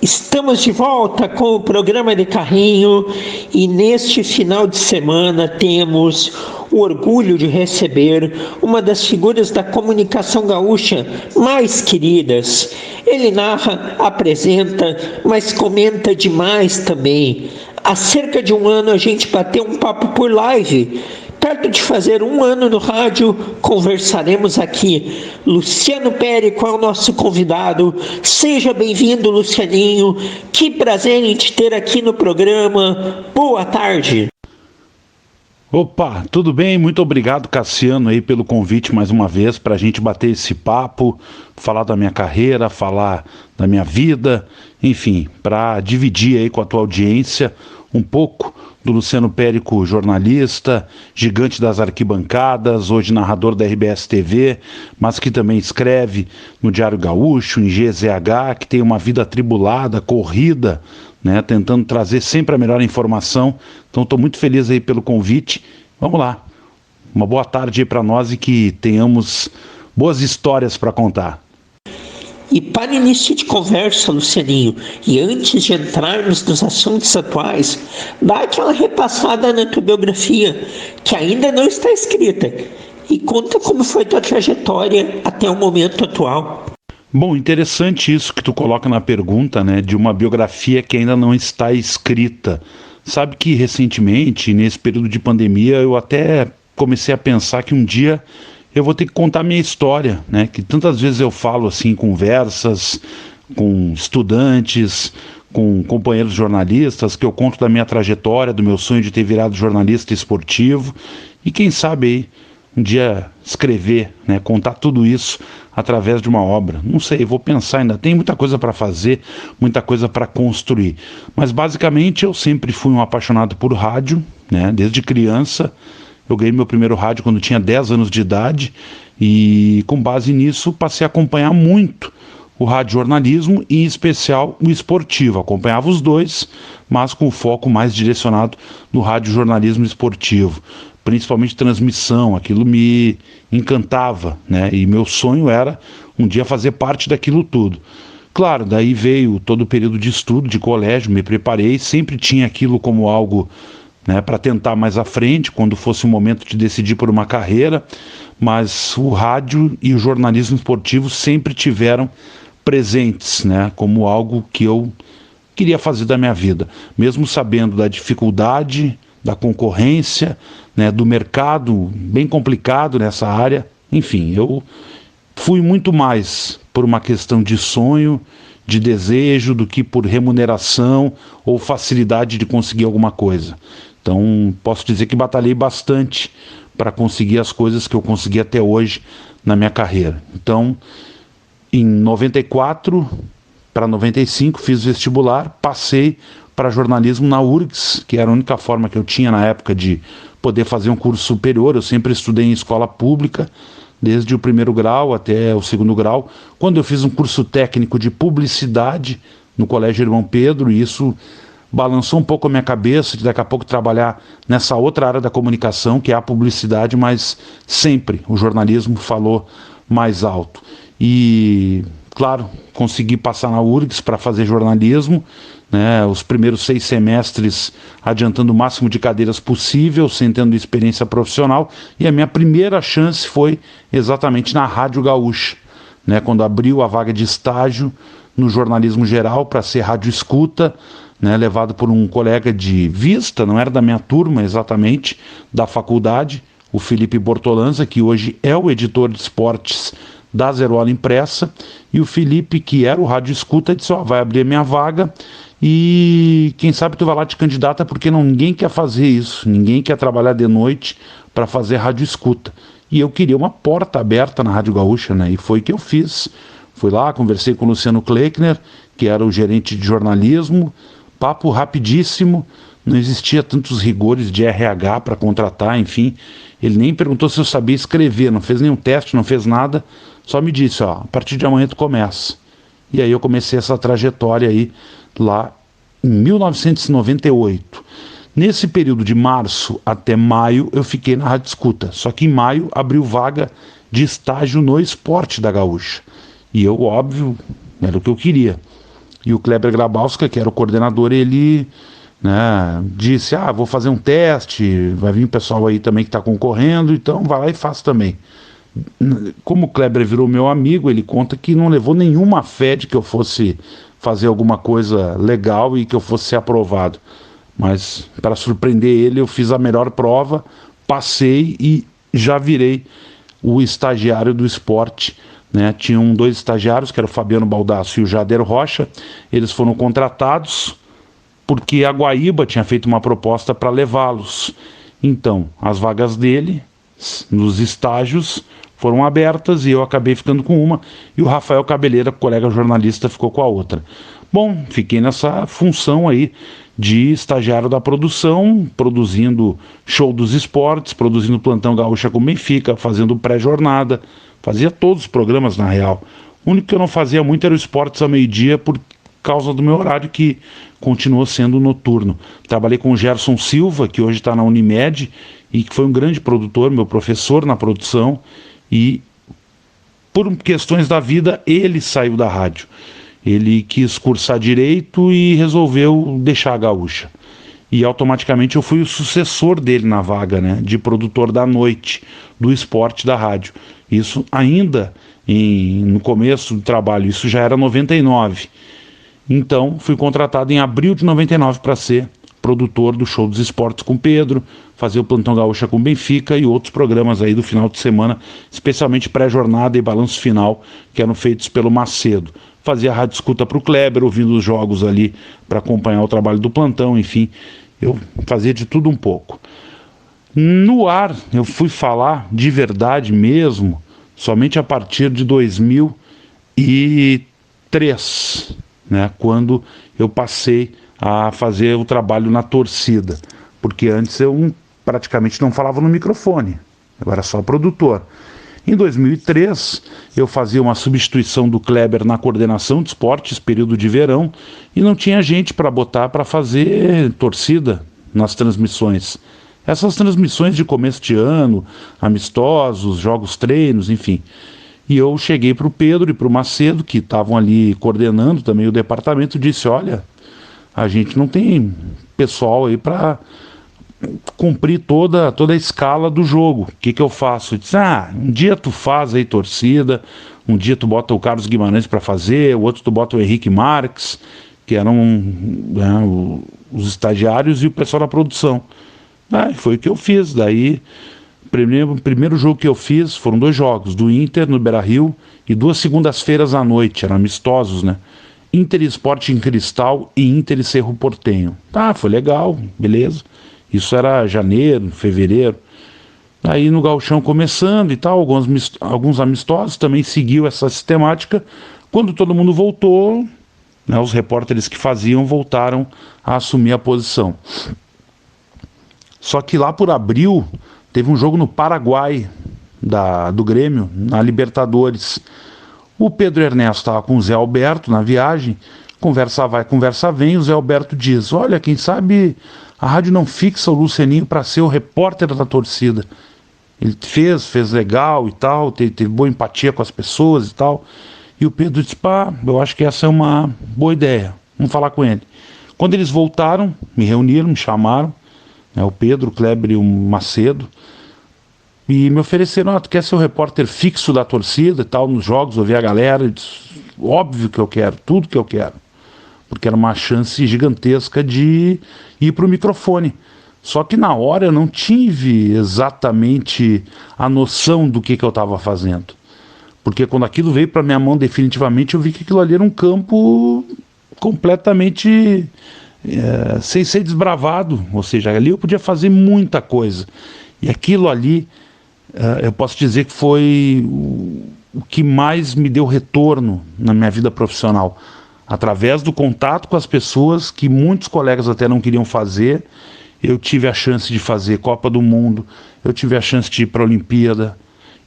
Estamos de volta com o programa de carrinho e neste final de semana temos o orgulho de receber uma das figuras da comunicação gaúcha mais queridas. Ele narra, apresenta, mas comenta demais também. Há cerca de um ano a gente bateu um papo por live. Perto de fazer um ano no rádio, conversaremos aqui. Luciano Périco é o nosso convidado. Seja bem-vindo, Lucianinho. Que prazer em te ter aqui no programa. Boa tarde. Opa, tudo bem? Muito obrigado, Cassiano, aí pelo convite mais uma vez para a gente bater esse papo, falar da minha carreira, falar da minha vida, enfim, para dividir aí com a tua audiência um pouco do Luciano Périco, jornalista, gigante das arquibancadas, hoje narrador da RBS TV, mas que também escreve no Diário Gaúcho, em GZH, que tem uma vida atribulada, corrida, né, tentando trazer sempre a melhor informação. Então estou muito feliz aí pelo convite. Vamos lá. Uma boa tarde aí para nós e que tenhamos boas histórias para contar. E para início de conversa, Lucianinho, e antes de entrarmos nos assuntos atuais, dá aquela repassada na tua biografia, que ainda não está escrita, e conta como foi tua trajetória até o momento atual. Bom, interessante isso que tu coloca na pergunta, né, de uma biografia que ainda não está escrita. Sabe que recentemente, nesse período de pandemia, eu até comecei a pensar que um dia eu vou ter que contar minha história, né? Que tantas vezes eu falo assim em conversas com estudantes, com companheiros jornalistas, que eu conto da minha trajetória, do meu sonho de ter virado jornalista esportivo e quem sabe aí um dia escrever, né? Contar tudo isso através de uma obra. Não sei, vou pensar, ainda tem muita coisa para fazer, muita coisa para construir. Mas basicamente eu sempre fui um apaixonado por rádio, né? Desde criança. Eu ganhei meu primeiro rádio quando tinha 10 anos de idade e, com base nisso, passei a acompanhar muito o radiojornalismo e, em especial, o esportivo. Acompanhava os dois, mas com foco mais direcionado no radiojornalismo esportivo, principalmente transmissão. Aquilo me encantava, né? E meu sonho era um dia fazer parte daquilo tudo. Claro, daí veio todo o período de estudo, de colégio, me preparei, sempre tinha aquilo como algo, né, para tentar mais à frente, quando fosse o momento de decidir por uma carreira, mas o rádio e o jornalismo esportivo sempre tiveram presentes, né, como algo que eu queria fazer da minha vida, mesmo sabendo da dificuldade, da concorrência, né, do mercado bem complicado nessa área. Enfim, eu fui muito mais por uma questão de sonho, de desejo, do que por remuneração ou facilidade de conseguir alguma coisa. Então, posso dizer que batalhei bastante para conseguir as coisas que eu consegui até hoje na minha carreira. Então, em 94 para 95, fiz vestibular, passei para jornalismo na URGS, que era a única forma que eu tinha na época de poder fazer um curso superior. Eu sempre estudei em escola pública, desde o primeiro grau até o segundo grau. Quando eu fiz um curso técnico de publicidade no Colégio Irmão Pedro, e isso balançou um pouco a minha cabeça de daqui a pouco trabalhar nessa outra área da comunicação, que é a publicidade, mas sempre o jornalismo falou mais alto. E, claro, consegui passar na URGS para fazer jornalismo, né, os primeiros 6 semestres adiantando o máximo de cadeiras possível, sem tendo experiência profissional, e a minha primeira chance foi exatamente na Rádio Gaúcha, né, quando abriu a vaga de estágio no jornalismo geral para ser rádio escuta, né, levado por um colega de vista, não era da minha turma exatamente, da faculdade, o Felipe Bortolanza, que hoje é o editor de esportes da Zero Hora Impressa, e o Felipe, que era o rádio escuta, disse: ó, vai abrir a minha vaga e quem sabe tu vai lá te candidata, porque ninguém quer fazer isso, ninguém quer trabalhar de noite para fazer rádio escuta. E eu queria uma porta aberta na Rádio Gaúcha, né, e foi o que eu fiz. Fui lá, conversei com o Luciano Kleckner, que era o gerente de jornalismo, papo rapidíssimo, não existia tantos rigores de RH para contratar, enfim. Ele nem perguntou se eu sabia escrever, não fez nenhum teste, não fez nada, só me disse: ó, a partir de amanhã tu começa. E aí eu comecei essa trajetória aí lá em 1998. Nesse período de março até maio eu fiquei na Rádio Escuta, só que em maio abriu vaga de estágio no Esporte da Gaúcha. E eu, óbvio, era o que eu queria. E o Kleber Grabowska, que era o coordenador, ele, né, disse, vou fazer um teste, vai vir o pessoal aí também que está concorrendo, então vai lá e faça também. Como o Kleber virou meu amigo, ele conta que não levou nenhuma fé de que eu fosse fazer alguma coisa legal e que eu fosse ser aprovado. Mas, para surpreender ele, eu fiz a melhor prova, passei e já virei o estagiário do esporte, né? Tinham 2 estagiários, que era o Fabiano Baldasso e o Jader Rocha. Eles foram contratados porque a Guaíba tinha feito uma proposta para levá-los. Então, as vagas dele, nos estágios, foram abertas e eu acabei ficando com uma, e o Rafael Cabeleira, colega jornalista, ficou com a outra. Bom, fiquei nessa função aí de estagiário da produção, produzindo Show dos Esportes, produzindo Plantão Gaúcha com Benfica, fazendo pré-jornada, fazia todos os programas na real. O único que eu não fazia muito era o Esportes ao meio-dia por causa do meu horário, que continuou sendo noturno. Trabalhei com o Gerson Silva, que hoje está na Unimed, e que foi um grande produtor, meu professor na produção, e por questões da vida ele saiu da rádio. Ele quis cursar direito e resolveu deixar a Gaúcha. E automaticamente eu fui o sucessor dele na vaga, né, de produtor da noite, do esporte da rádio. Isso ainda no começo do trabalho, isso já era 99. Então fui contratado em abril de 99 para ser produtor do Show dos Esportes com Pedro, fazer o Plantão Gaúcha com Benfica e outros programas aí do final de semana, especialmente pré-jornada e balanço final, que eram feitos pelo Macedo. Fazia rádio escuta para o Kleber, ouvindo os jogos ali para acompanhar o trabalho do plantão, enfim, eu fazia de tudo um pouco. No ar, eu fui falar de verdade mesmo, somente a partir de 2003, né, quando eu passei a fazer o trabalho na torcida, porque antes eu praticamente não falava no microfone, eu era só produtor. Em 2003, eu fazia uma substituição do Kleber na coordenação de esportes, período de verão, e não tinha gente para botar para fazer torcida nas transmissões. Essas transmissões de começo de ano, amistosos, jogos treinos, enfim. E eu cheguei para o Pedro e para o Macedo, que estavam ali coordenando também o departamento, e disse, olha, a gente não tem pessoal aí para cumprir toda a escala do jogo. O que eu faço? Eu disse, um dia tu faz aí torcida, um dia tu bota o Carlos Guimarães para fazer, o outro tu bota o Henrique Marques, que eram os estagiários e o pessoal da produção. Foi o que eu fiz. Daí, primeiro jogo que eu fiz foram 2 jogos, do Inter no Beira-Rio e 2 segundas-feiras à noite, eram amistosos, né? Inter Esporte em Cristal e Inter e Cerro Porteño. Foi legal, beleza. Isso era janeiro, fevereiro. Aí no Gauchão começando e tal, alguns amistosos, também seguiu essa sistemática. Quando todo mundo voltou, né, os repórteres que faziam voltaram a assumir a posição. Só que lá por abril, teve um jogo no Paraguai do Grêmio, na Libertadores. O Pedro Ernesto estava com o Zé Alberto na viagem, conversa vai, conversa vem, o Zé Alberto diz, olha, quem sabe a rádio não fixa o Lucianinho para ser o repórter da torcida. Ele fez legal e tal, teve boa empatia com as pessoas e tal. E o Pedro disse, eu acho que essa é uma boa ideia, vamos falar com ele. Quando eles voltaram, me reuniram, me chamaram, né, o Pedro, o Kleber e o Macedo, e me ofereceram, tu quer ser o repórter fixo da torcida e tal, nos jogos, ouvir a galera? Eu disse, óbvio que eu quero, tudo que eu quero. Porque era uma chance gigantesca de ir para o microfone. Só que na hora eu não tive exatamente a noção do que eu estava fazendo. Porque quando aquilo veio para minha mão definitivamente, eu vi que aquilo ali era um campo completamente sem ser desbravado. Ou seja, ali eu podia fazer muita coisa. E aquilo ali, eu posso dizer que foi o que mais me deu retorno na minha vida profissional. Através do contato com as pessoas, que muitos colegas até não queriam fazer, eu tive a chance de fazer Copa do Mundo, eu tive a chance de ir para a Olimpíada,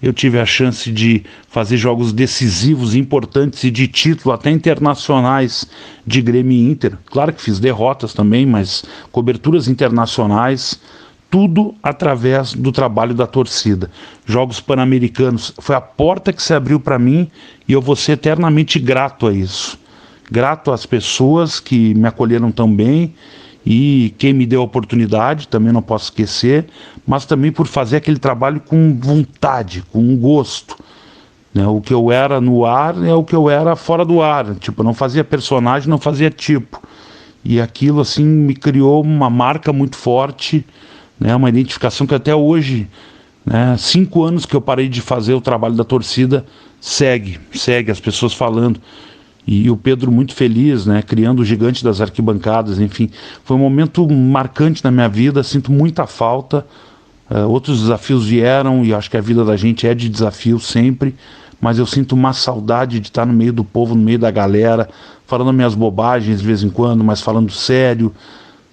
eu tive a chance de fazer jogos decisivos, importantes e de título, até internacionais, de Grêmio e Inter. Claro que fiz derrotas também, mas coberturas internacionais, tudo através do trabalho da torcida. Jogos Pan-Americanos, foi a porta que se abriu para mim e eu vou ser eternamente grato a isso. grato às pessoas que me acolheram tão bem e quem me deu a oportunidade, também não posso esquecer, mas também por fazer aquele trabalho com vontade, com gosto, né? O que eu era no ar é o que eu era fora do ar, tipo, não fazia personagem, não fazia tipo, e aquilo assim me criou uma marca muito forte, né? Uma identificação que até hoje, né, 5 anos que eu parei de fazer o trabalho da torcida, segue as pessoas falando. E o Pedro muito feliz, né, criando o gigante das arquibancadas, enfim. Foi um momento marcante na minha vida, sinto muita falta. Outros desafios vieram e acho que a vida da gente é de desafio sempre, mas eu sinto uma saudade de estar no meio do povo, no meio da galera, falando minhas bobagens de vez em quando, mas falando sério.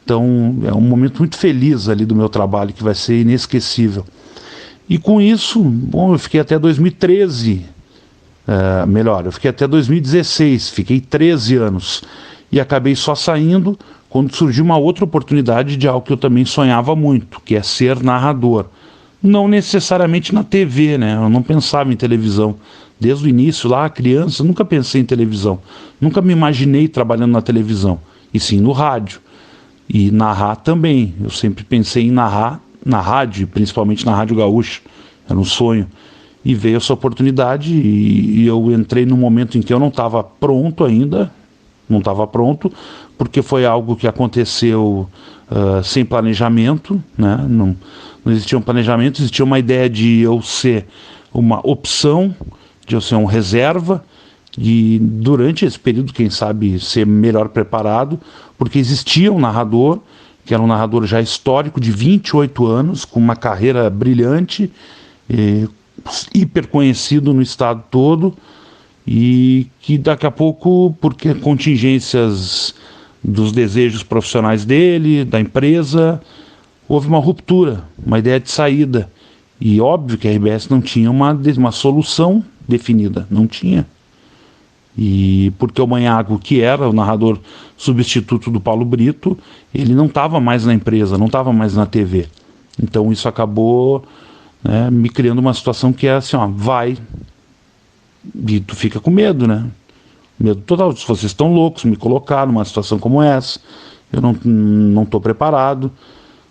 Então é um momento muito feliz ali do meu trabalho, que vai ser inesquecível. E com isso, bom, eu fiquei até 2013, eu fiquei até 2016, fiquei 13 anos. E acabei só saindo quando surgiu uma outra oportunidade de algo que eu também sonhava muito, que é ser narrador. Não necessariamente na TV, né? Eu não pensava em televisão. Desde o início, lá, criança, nunca pensei em televisão. Nunca me imaginei trabalhando na televisão, e sim no rádio. E narrar também. Eu sempre pensei em narrar na rádio, principalmente na Rádio Gaúcha. Era um sonho. E veio essa oportunidade e eu entrei num momento em que eu não estava pronto ainda. Não estava pronto, porque foi algo que aconteceu sem planejamento, né? Não existia um planejamento, existia uma ideia de eu ser uma opção, de eu ser um reserva, e durante esse período, quem sabe, ser melhor preparado, porque existia um narrador, que era um narrador já histórico, de 28 anos, com uma carreira brilhante, hiper conhecido no estado todo, e que daqui a pouco, porque contingências dos desejos profissionais dele, da empresa, houve uma ruptura, uma ideia de saída. E óbvio que a RBS não tinha uma solução definida, não tinha. E porque o Manhago, que era o narrador substituto do Paulo Brito, ele não estava mais na empresa, não estava mais na TV. Então isso acabou, né, me criando uma situação que é assim, ó, vai, e tu fica com medo, né? Medo total, se vocês estão loucos, me colocar numa situação como essa, eu não estou preparado.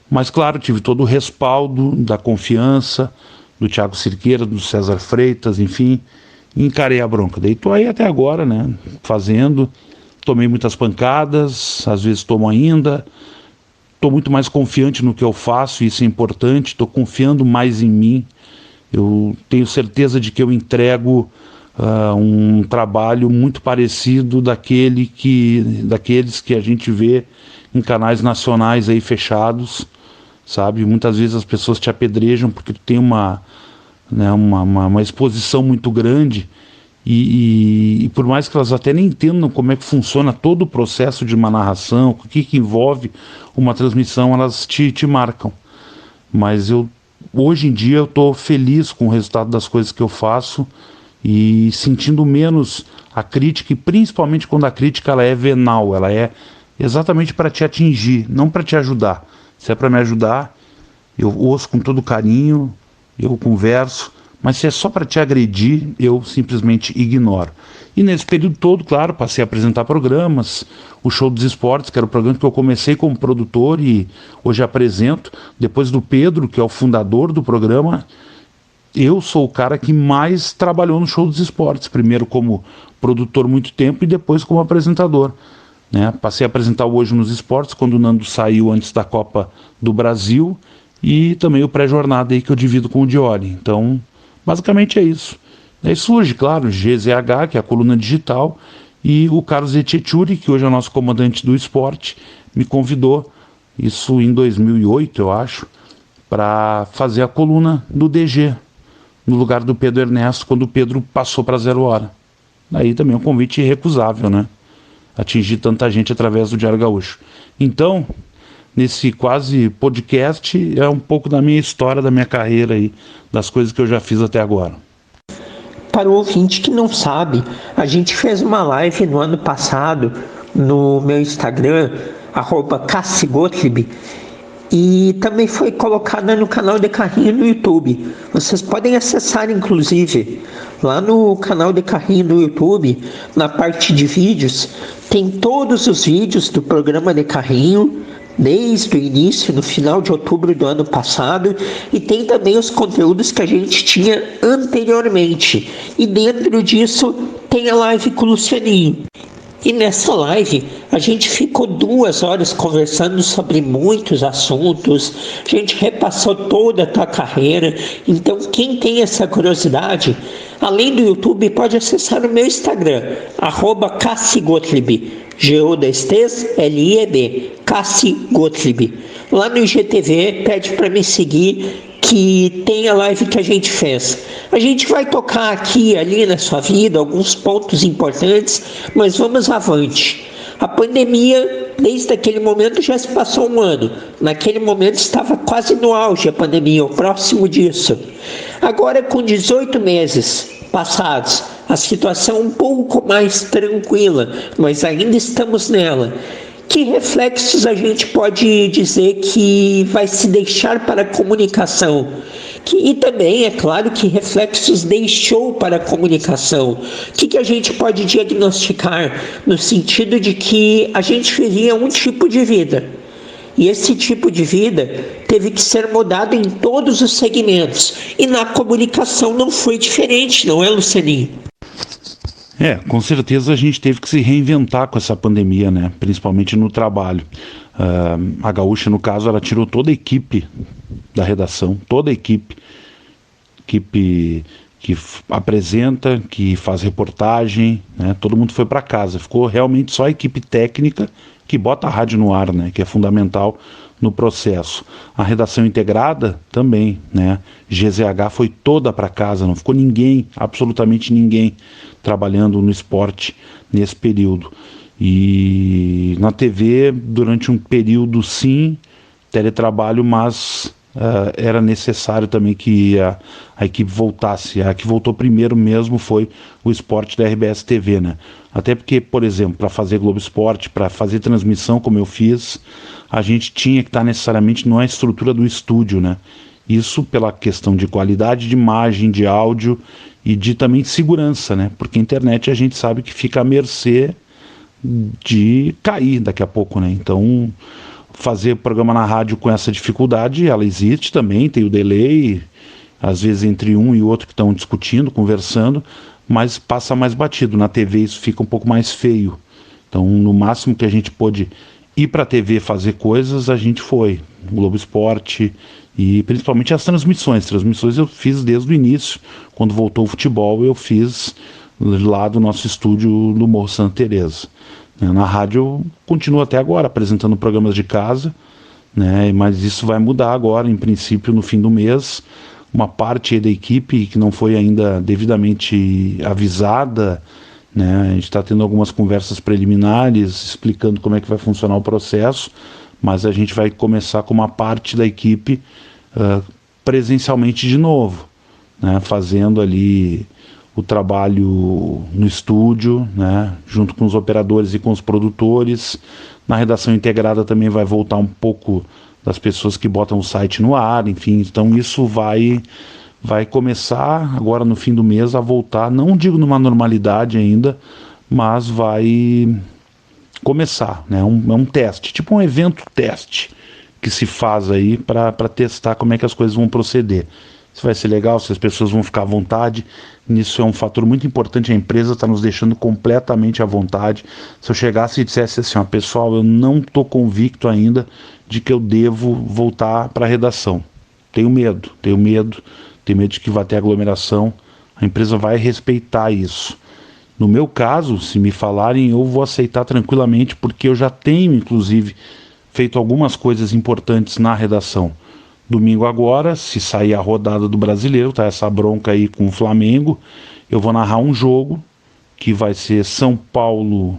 Mas claro, tive todo o respaldo da confiança do Thiago Cirqueira, do César Freitas, enfim, e encarei a bronca. Daí tô aí até agora, né, fazendo, tomei muitas pancadas, às vezes tomo ainda, estou muito mais confiante no que eu faço, isso é importante, estou confiando mais em mim, eu tenho certeza de que eu entrego um trabalho muito parecido daqueles que a gente vê em canais nacionais aí fechados, sabe? Muitas vezes as pessoas te apedrejam porque tu tem uma exposição muito grande e por mais que elas até nem entendam como é que funciona todo o processo de uma narração, o que envolve uma transmissão, elas te marcam. Mas hoje em dia eu estou feliz com o resultado das coisas que eu faço e sentindo menos a crítica, e principalmente quando a crítica ela é venal, ela é exatamente para te atingir, não para te ajudar. Se é para me ajudar, eu ouço com todo carinho, eu converso, mas se é só para te agredir, eu simplesmente ignoro. E nesse período todo, claro, passei a apresentar programas, o Show dos Esportes, que era o programa que eu comecei como produtor e hoje apresento, depois do Pedro, que é o fundador do programa. Eu sou o cara que mais trabalhou no Show dos Esportes, primeiro como produtor muito tempo e depois como apresentador, né? Passei a apresentar o Hoje nos Esportes, quando o Nando saiu antes da Copa do Brasil, e também o pré-jornada aí que eu divido com o Dioli. Então, basicamente é isso. Aí surge, claro, o GZH, que é a coluna digital, e o Carlos Etiechuri, que hoje é o nosso comandante do esporte, me convidou, isso em 2008, eu acho, para fazer a coluna do DG, no lugar do Pedro Ernesto, quando o Pedro passou para 0 Hora. Daí também é um convite irrecusável, né? Atingir tanta gente através do Diário Gaúcho. Então, nesse quase podcast, é um pouco da minha história, da minha carreira aí, das coisas que eu já fiz até agora. Para o ouvinte que não sabe, a gente fez uma live no ano passado no meu Instagram, @CassiGottlieb, e também foi colocada no canal de Carrinho no YouTube. Vocês podem acessar, inclusive, lá no canal de Carrinho do YouTube, na parte de vídeos, Tem todos os vídeos do programa de carrinho, desde o início, no final de outubro do ano passado, e tem também os conteúdos que a gente tinha anteriormente. E dentro disso tem a live com o Lucianinho. E nessa live a gente ficou 2 horas conversando sobre muitos assuntos, a gente repassou toda a tua carreira. Então quem tem essa curiosidade, além do YouTube, pode acessar o meu Instagram, @CassiGottlieb, G-O-T-L-I-E-B, Cassi Gottlieb. Lá no IGTV, pede para me seguir, que tem a live que a gente fez. A gente vai tocar aqui e ali na sua vida alguns pontos importantes, mas vamos avante. A pandemia, desde aquele momento já se passou 1 ano. Naquele momento estava quase no auge a pandemia, ou próximo disso. Agora, com 18 meses passados, a situação um pouco mais tranquila, mas ainda estamos nela. Que reflexos a gente pode dizer que vai se deixar para a comunicação? E também, é claro, que reflexos deixou para a comunicação? O que a gente pode diagnosticar no sentido de que a gente vivia um tipo de vida? E esse tipo de vida teve que ser mudado em todos os segmentos. E na comunicação não foi diferente, não é, Lucianinho? Com certeza a gente teve que se reinventar com essa pandemia, né? Principalmente no trabalho. A Gaúcha, no caso, ela tirou toda a equipe da redação, toda a equipe que apresenta, que faz reportagem, né? Todo mundo foi para casa. Ficou realmente só a equipe técnica que bota a rádio no ar, né? Que é fundamental no processo. A redação integrada também, né? GZH foi toda para casa, não ficou ninguém, absolutamente ninguém, trabalhando no esporte nesse período. E na TV, durante um período, sim, teletrabalho, mas era necessário também que a equipe voltasse. A que voltou primeiro mesmo foi o esporte da RBS TV, né? Até porque, por exemplo, para fazer Globo Esporte, para fazer transmissão como eu fiz, a gente tinha que estar necessariamente na estrutura do estúdio, né? Isso pela questão de qualidade de imagem, de áudio e de também segurança, né? Porque a internet a gente sabe que fica à mercê de cair daqui a pouco, né? Então, fazer programa na rádio com essa dificuldade, ela existe também, tem o delay, às vezes entre um e outro que estão discutindo, conversando, mas passa mais batido. Na TV isso fica um pouco mais feio. Então, no máximo que a gente pôde ir para a TV fazer coisas, a gente foi. Globo Esporte e principalmente as transmissões. Transmissões eu fiz desde o início. Quando voltou o futebol, eu fiz lá do nosso estúdio no Morro Santa Teresa. Na rádio eu continuo até agora apresentando programas de casa, né? Mas isso vai mudar agora, em princípio, no fim do mês. Uma parte da equipe que não foi ainda devidamente avisada, né? A gente está tendo algumas conversas preliminares explicando como é que vai funcionar o processo, mas a gente vai começar com uma parte da equipe presencialmente de novo, né? Fazendo ali o trabalho no estúdio, né? Junto com os operadores e com os produtores. Na redação integrada também vai voltar um pouco das pessoas que botam o site no ar, enfim. Então isso vai começar agora no fim do mês a voltar, não digo numa normalidade ainda, mas vai começar, né? É um teste, tipo um evento teste que se faz aí para testar como é que as coisas vão proceder. Se vai ser legal, se as pessoas vão ficar à vontade. Nisso é um fator muito importante. A empresa está nos deixando completamente à vontade. Se eu chegasse e dissesse assim, pessoal, eu não estou convicto ainda de que eu devo voltar para a redação. Tenho medo de que vá ter aglomeração. A empresa vai respeitar isso. No meu caso, se me falarem, eu vou aceitar tranquilamente, porque eu já tenho, inclusive, feito algumas coisas importantes na redação. Domingo agora, se sair a rodada do Brasileiro, tá essa bronca aí com o Flamengo, eu vou narrar um jogo que vai ser São Paulo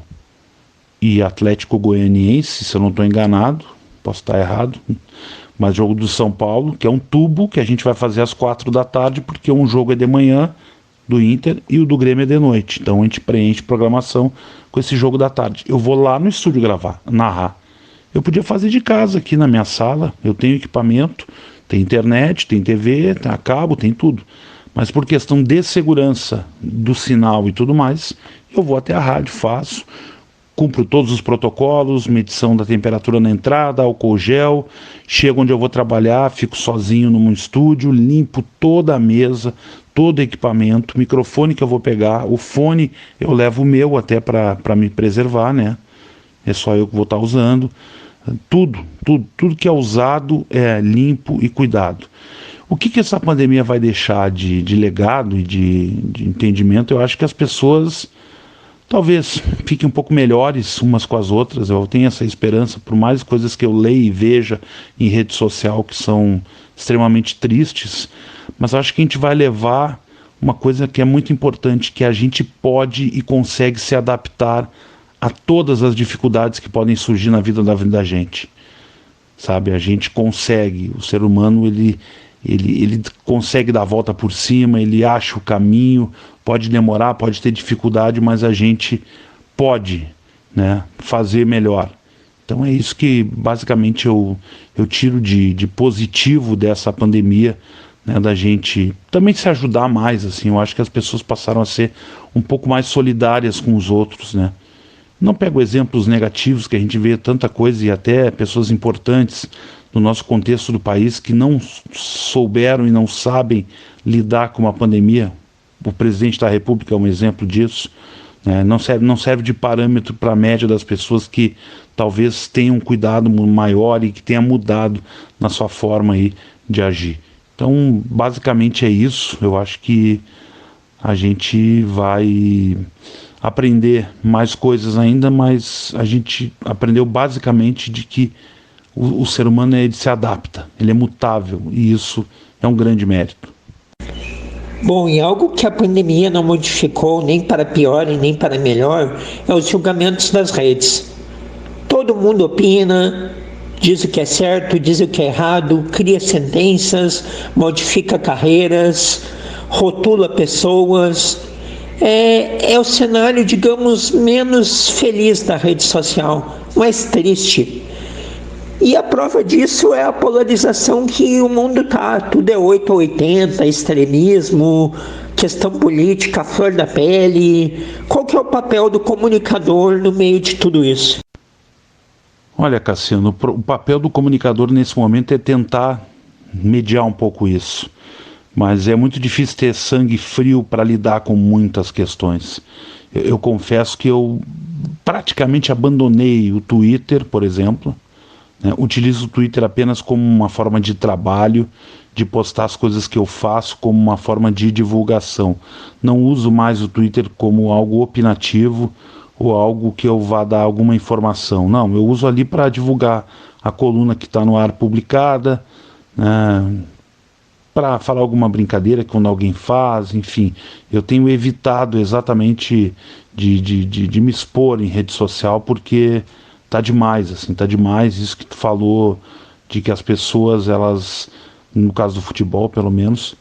e Atlético Goianiense, se eu não estou enganado, posso estar errado, mas jogo do São Paulo, que é um tubo que a gente vai fazer às 4 da tarde, porque um jogo é de manhã do Inter e o do Grêmio é de noite. Então a gente preenche programação com esse jogo da tarde. Eu vou lá no estúdio gravar, narrar. Eu podia fazer de casa aqui na minha sala, eu tenho equipamento, tem internet, tem TV, tem cabo, tem tudo. Mas por questão de segurança do sinal e tudo mais, eu vou até a rádio, faço cumpro todos os protocolos, medição da temperatura na entrada, álcool gel, chego onde eu vou trabalhar, fico sozinho num estúdio, limpo toda a mesa, todo o equipamento, microfone que eu vou pegar, o fone eu levo o meu até para me preservar, né? É só eu que vou estar usando. Tudo que é usado é limpo e cuidado. O que essa pandemia vai deixar de legado e de entendimento? Eu acho que as pessoas talvez fiquem um pouco melhores umas com as outras. Eu tenho essa esperança, por mais coisas que eu leia e veja em rede social que são extremamente tristes, mas acho que a gente vai levar uma coisa que é muito importante, que a gente pode e consegue se adaptar a todas as dificuldades que podem surgir na vida da gente, sabe? A gente consegue, o ser humano ele consegue dar a volta por cima, ele acha o caminho, pode demorar, pode ter dificuldade, mas a gente pode, né, fazer melhor. Então é isso que basicamente eu tiro de positivo dessa pandemia, né, da gente também se ajudar mais, assim. Eu acho que as pessoas passaram a ser um pouco mais solidárias com os outros, né? Não pego exemplos negativos, que a gente vê tanta coisa, e até pessoas importantes no nosso contexto do país que não souberam e não sabem lidar com uma pandemia. O presidente da República é um exemplo disso, né? Não serve de parâmetro para a média das pessoas que talvez tenham um cuidado maior e que tenha mudado na sua forma aí de agir. Então, basicamente é isso. Eu acho que a gente vai aprender mais coisas ainda, mas a gente aprendeu basicamente de que o ser humano ele se adapta, ele é mutável, e isso é um grande mérito. Bom, e algo que a pandemia não modificou nem para pior e nem para melhor é os julgamentos das redes. Todo mundo opina, diz o que é certo, diz o que é errado, cria sentenças, modifica carreiras, rotula pessoas. É o cenário, digamos, menos feliz da rede social, mais triste. E a prova disso é a polarização que o mundo está. Tudo é 8 ou 80, extremismo, questão política, flor da pele. Qual que é o papel do comunicador no meio de tudo isso? Olha, Cassiano, o papel do comunicador nesse momento é tentar mediar um pouco isso. Mas é muito difícil ter sangue frio para lidar com muitas questões. Eu confesso que eu praticamente abandonei o Twitter, por exemplo, né? Utilizo o Twitter apenas como uma forma de trabalho, de postar as coisas que eu faço, como uma forma de divulgação. Não uso mais o Twitter como algo opinativo ou algo que eu vá dar alguma informação. Não, eu uso ali para divulgar a coluna que está no ar publicada, né? Para falar alguma brincadeira quando alguém faz, enfim. Eu tenho evitado exatamente de me expor em rede social, porque tá demais, assim, tá demais isso que tu falou, de que as pessoas, elas, no caso do futebol pelo menos,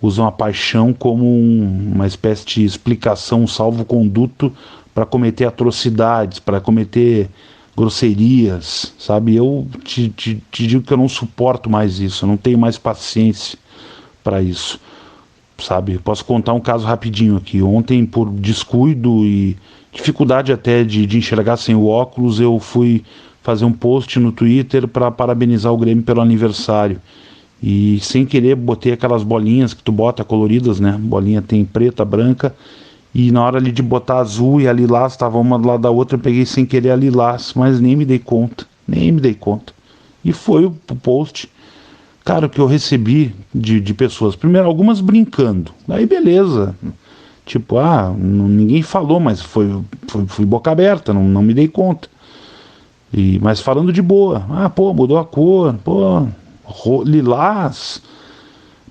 usam a paixão como uma espécie de explicação, um salvo-conduto para cometer atrocidades, para cometer grosserias, sabe? Eu te digo que eu não suporto mais isso, eu não tenho mais paciência para isso, sabe? Posso contar um caso rapidinho aqui. Ontem, por descuido e dificuldade até de enxergar sem o óculos, eu fui fazer um post no Twitter para parabenizar o Grêmio pelo aniversário. E sem querer botei aquelas bolinhas que tu bota coloridas, né? Bolinha tem preta, branca, e na hora ali de botar azul e a lilás estava uma do lado da outra, eu peguei sem querer a lilás, mas nem me dei conta. E foi o post. Cara, o que eu recebi de pessoas, primeiro algumas brincando, aí beleza, tipo, ninguém falou, mas fui boca aberta, não me dei conta. Mas falando de boa, mudou a cor, lilás.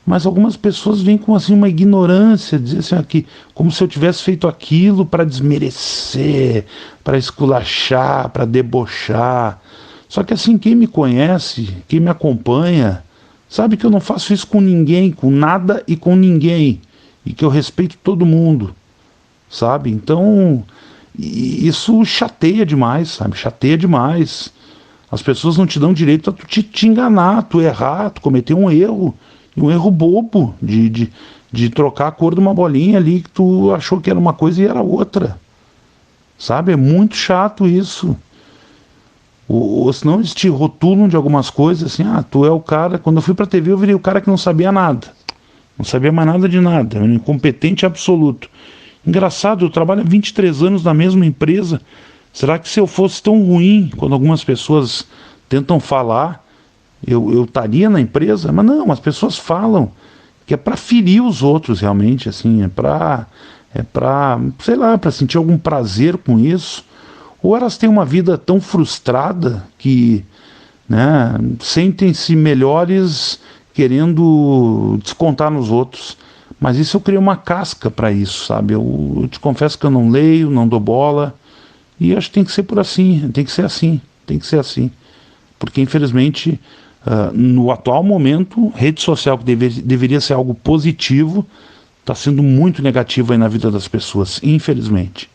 Mas algumas pessoas vêm com assim uma ignorância, dizer assim, aqui, como se eu tivesse feito aquilo para desmerecer, para esculachar, para debochar. Só que assim, quem me conhece, quem me acompanha, sabe que eu não faço isso com ninguém, com nada e com ninguém, e que eu respeito todo mundo, sabe? Então, isso chateia demais, sabe? Chateia demais. As pessoas não te dão direito a tu te enganar, tu errar, tu cometer um erro bobo de trocar a cor de uma bolinha ali que tu achou que era uma coisa e era outra, sabe? É muito chato isso. Ou senão eles te rotulam de algumas coisas, assim, tu é o cara. Quando eu fui pra TV, eu virei o cara que não sabia nada. Não sabia mais nada de nada, era um incompetente absoluto. Engraçado, eu trabalho há 23 anos na mesma empresa. Será que se eu fosse tão ruim, quando algumas pessoas tentam falar, eu estaria na empresa? Mas não, as pessoas falam que é para ferir os outros realmente, assim, sei lá, para sentir algum prazer com isso. Ou elas têm uma vida tão frustrada que, né, sentem-se melhores querendo descontar nos outros. Mas isso eu criei uma casca para isso, sabe? Eu te confesso que eu não leio, não dou bola. E acho que tem que ser por assim, tem que ser assim, tem que ser assim. Porque infelizmente, no atual momento, rede social que deveria ser algo positivo, está sendo muito negativo aí na vida das pessoas, infelizmente.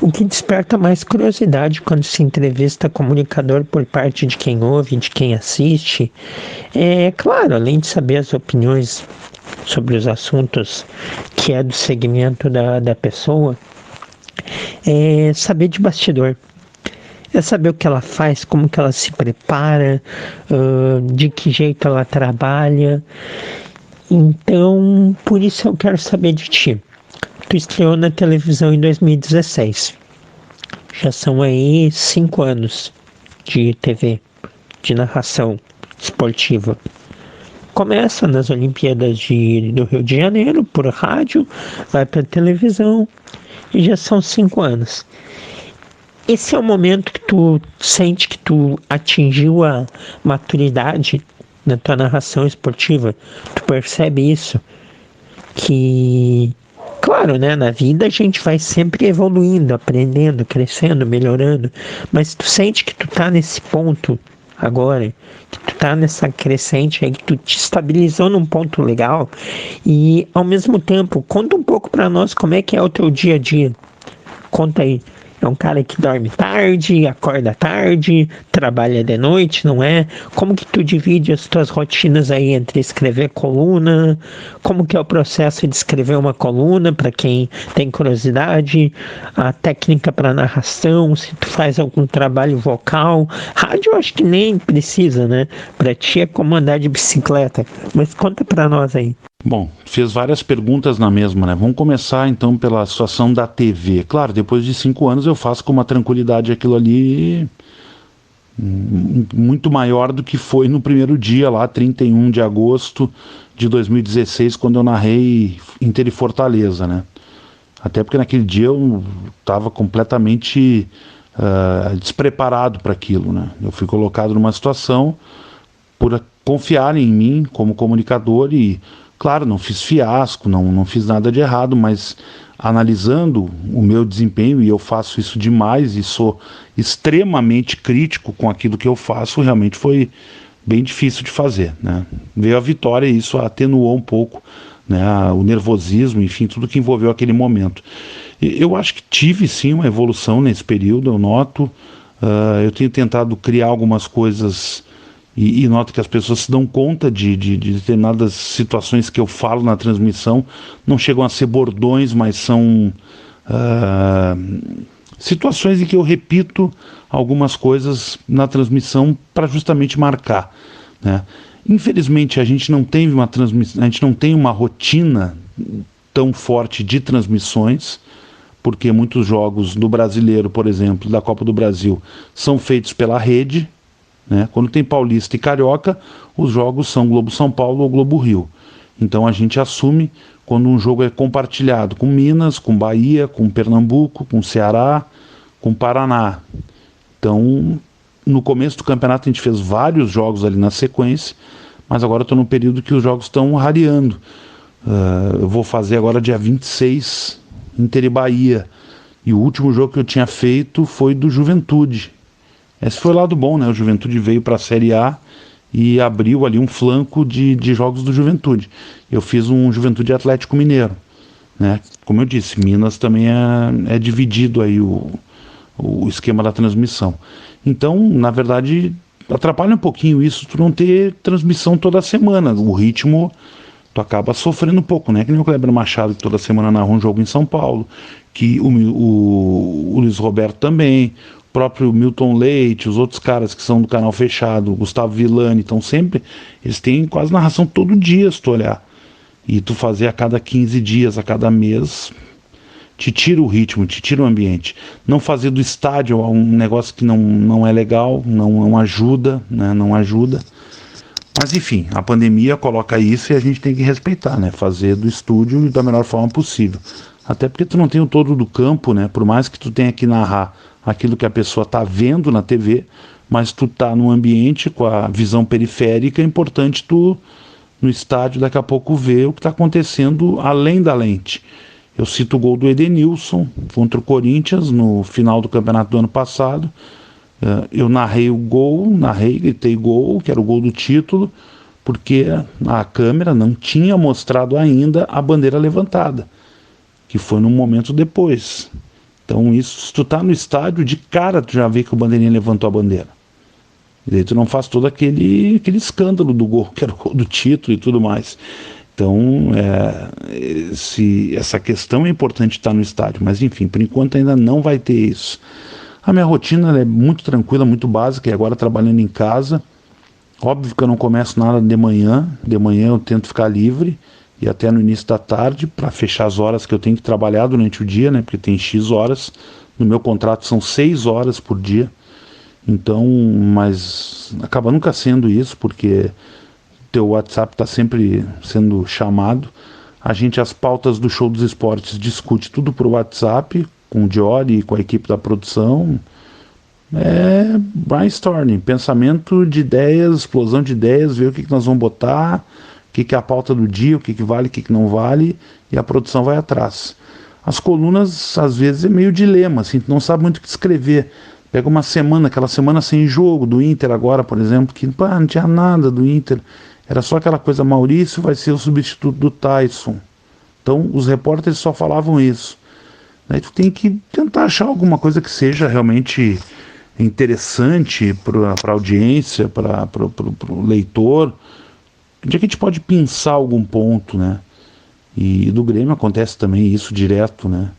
O que desperta mais curiosidade quando se entrevista comunicador por parte de quem ouve, de quem assiste, é claro, além de saber as opiniões sobre os assuntos que é do segmento da pessoa, é saber de bastidor. É saber o que ela faz, como que ela se prepara, de que jeito ela trabalha. Então, por isso eu quero saber de ti. Tu estreou na televisão em 2016. Já são aí 5 anos de TV, de narração esportiva. Começa nas Olimpíadas do Rio de Janeiro, por rádio, vai para televisão e já são 5 anos. Esse é o momento que tu sente que tu atingiu a maturidade na tua narração esportiva. Tu percebe isso? Que, claro, né, na vida a gente vai sempre evoluindo, aprendendo, crescendo, melhorando, mas tu sente que tu tá nesse ponto agora, que tu tá nessa crescente aí, que tu te estabilizou num ponto legal, e ao mesmo tempo, conta um pouco pra nós como é que é o teu dia a dia. Conta aí. É um cara que dorme tarde, acorda tarde, trabalha de noite, não é? Como que tu divide as tuas rotinas aí entre escrever coluna? Como que é o processo de escrever uma coluna, para quem tem curiosidade? A técnica para narração, se tu faz algum trabalho vocal. Rádio eu acho que nem precisa, né? Para ti é como andar de bicicleta. Mas conta para nós aí. Bom, fez várias perguntas na mesma, né? Vamos começar então pela situação da TV. Claro, depois de 5 anos eu faço com uma tranquilidade aquilo ali muito maior do que foi no primeiro dia lá, 31 de agosto de 2016, quando eu narrei Inter e Fortaleza, né? Até porque naquele dia eu estava completamente despreparado para aquilo, né? Eu fui colocado numa situação por confiar em mim como comunicador e, claro, não fiz fiasco, não fiz nada de errado, mas analisando o meu desempenho, e eu faço isso demais e sou extremamente crítico com aquilo que eu faço, realmente foi bem difícil de fazer, né? Veio a vitória e isso atenuou um pouco, né, o nervosismo, enfim, tudo que envolveu aquele momento. Eu acho que tive sim uma evolução nesse período, eu noto, eu tenho tentado criar algumas coisas e noto que as pessoas se dão conta de determinadas situações que eu falo na transmissão, não chegam a ser bordões, mas são situações em que eu repito algumas coisas na transmissão para justamente marcar, né? Infelizmente a gente não tem a gente não tem uma rotina tão forte de transmissões, porque muitos jogos do Brasileiro, por exemplo, da Copa do Brasil, são feitos pela rede, né? Quando tem Paulista e Carioca, os jogos são Globo São Paulo ou Globo Rio. Então a gente assume quando um jogo é compartilhado com Minas, com Bahia, com Pernambuco, com Ceará, com Paraná. Então, no começo do campeonato a gente fez vários jogos ali na sequência, mas agora estou no período que os jogos estão rareando. Eu vou fazer agora dia 26, Inter e Bahia. E o último jogo que eu tinha feito foi do Juventude. Esse foi o lado bom, né? O Juventude veio para a Série A e abriu ali um flanco de jogos do Juventude. Eu fiz um Juventude Atlético Mineiro, né? Como eu disse, Minas também é dividido aí o esquema da transmissão. Então, na verdade, atrapalha um pouquinho isso, tu não ter transmissão toda semana. O ritmo tu acaba sofrendo um pouco, né? Que nem o Kleber Machado, que toda semana narra um jogo em São Paulo, que o Luiz Roberto também, o próprio Milton Leite, os outros caras que são do canal fechado, o Gustavo Villani, então sempre, eles têm quase narração todo dia, se tu olhar. E tu fazer a cada 15 dias, a cada mês, te tira o ritmo, te tira o ambiente. Não fazer do estádio um negócio que não é legal, não ajuda, né? Não ajuda. Mas enfim, a pandemia coloca isso e a gente tem que respeitar, né? Fazer do estúdio da melhor forma possível. Até porque tu não tem o todo do campo, né? Por mais que tu tenha que narrar aquilo que a pessoa está vendo na TV, mas tu tá num ambiente com a visão periférica, é importante tu, no estádio, daqui a pouco ver o que está acontecendo além da lente. Eu cito o gol do Edenilson contra o Corinthians no final do campeonato do ano passado. Eu narrei o gol, gritei gol, que era o gol do título, porque a câmera não tinha mostrado ainda a bandeira levantada, que foi num momento depois. Então isso, se tu tá no estádio, de cara tu já vê que o bandeirinha levantou a bandeira. E daí tu não faz todo aquele escândalo do gol, que era o gol do título e tudo mais. Então, essa questão é importante estar no estádio, mas enfim, por enquanto ainda não vai ter isso. A minha rotina é muito tranquila, muito básica, e agora trabalhando em casa. Óbvio que eu não começo nada de manhã eu tento ficar livre, e até no início da tarde, para fechar as horas que eu tenho que trabalhar durante o dia, né, porque tem X horas, no meu contrato são 6 horas por dia, então, mas acaba nunca sendo isso, porque teu WhatsApp está sempre sendo chamado. A gente, as pautas do Show dos Esportes, discute tudo por WhatsApp, com o Diori e com a equipe da produção. É brainstorming, pensamento de ideias, explosão de ideias, ver o que nós vamos botar, o que é a pauta do dia, o que vale, o que não vale, e a produção vai atrás. As colunas, às vezes, é meio dilema, assim, tu não sabe muito o que escrever. Pega uma semana, aquela semana sem jogo do Inter agora, por exemplo, que não tinha nada do Inter. Era só aquela coisa, Maurício vai ser o substituto do Tyson. Então os repórteres só falavam isso. Daí tu tem que tentar achar alguma coisa que seja realmente interessante para a audiência, para o leitor. Onde é que a gente pode pensar algum ponto, né? E do Grêmio acontece também isso direto, né?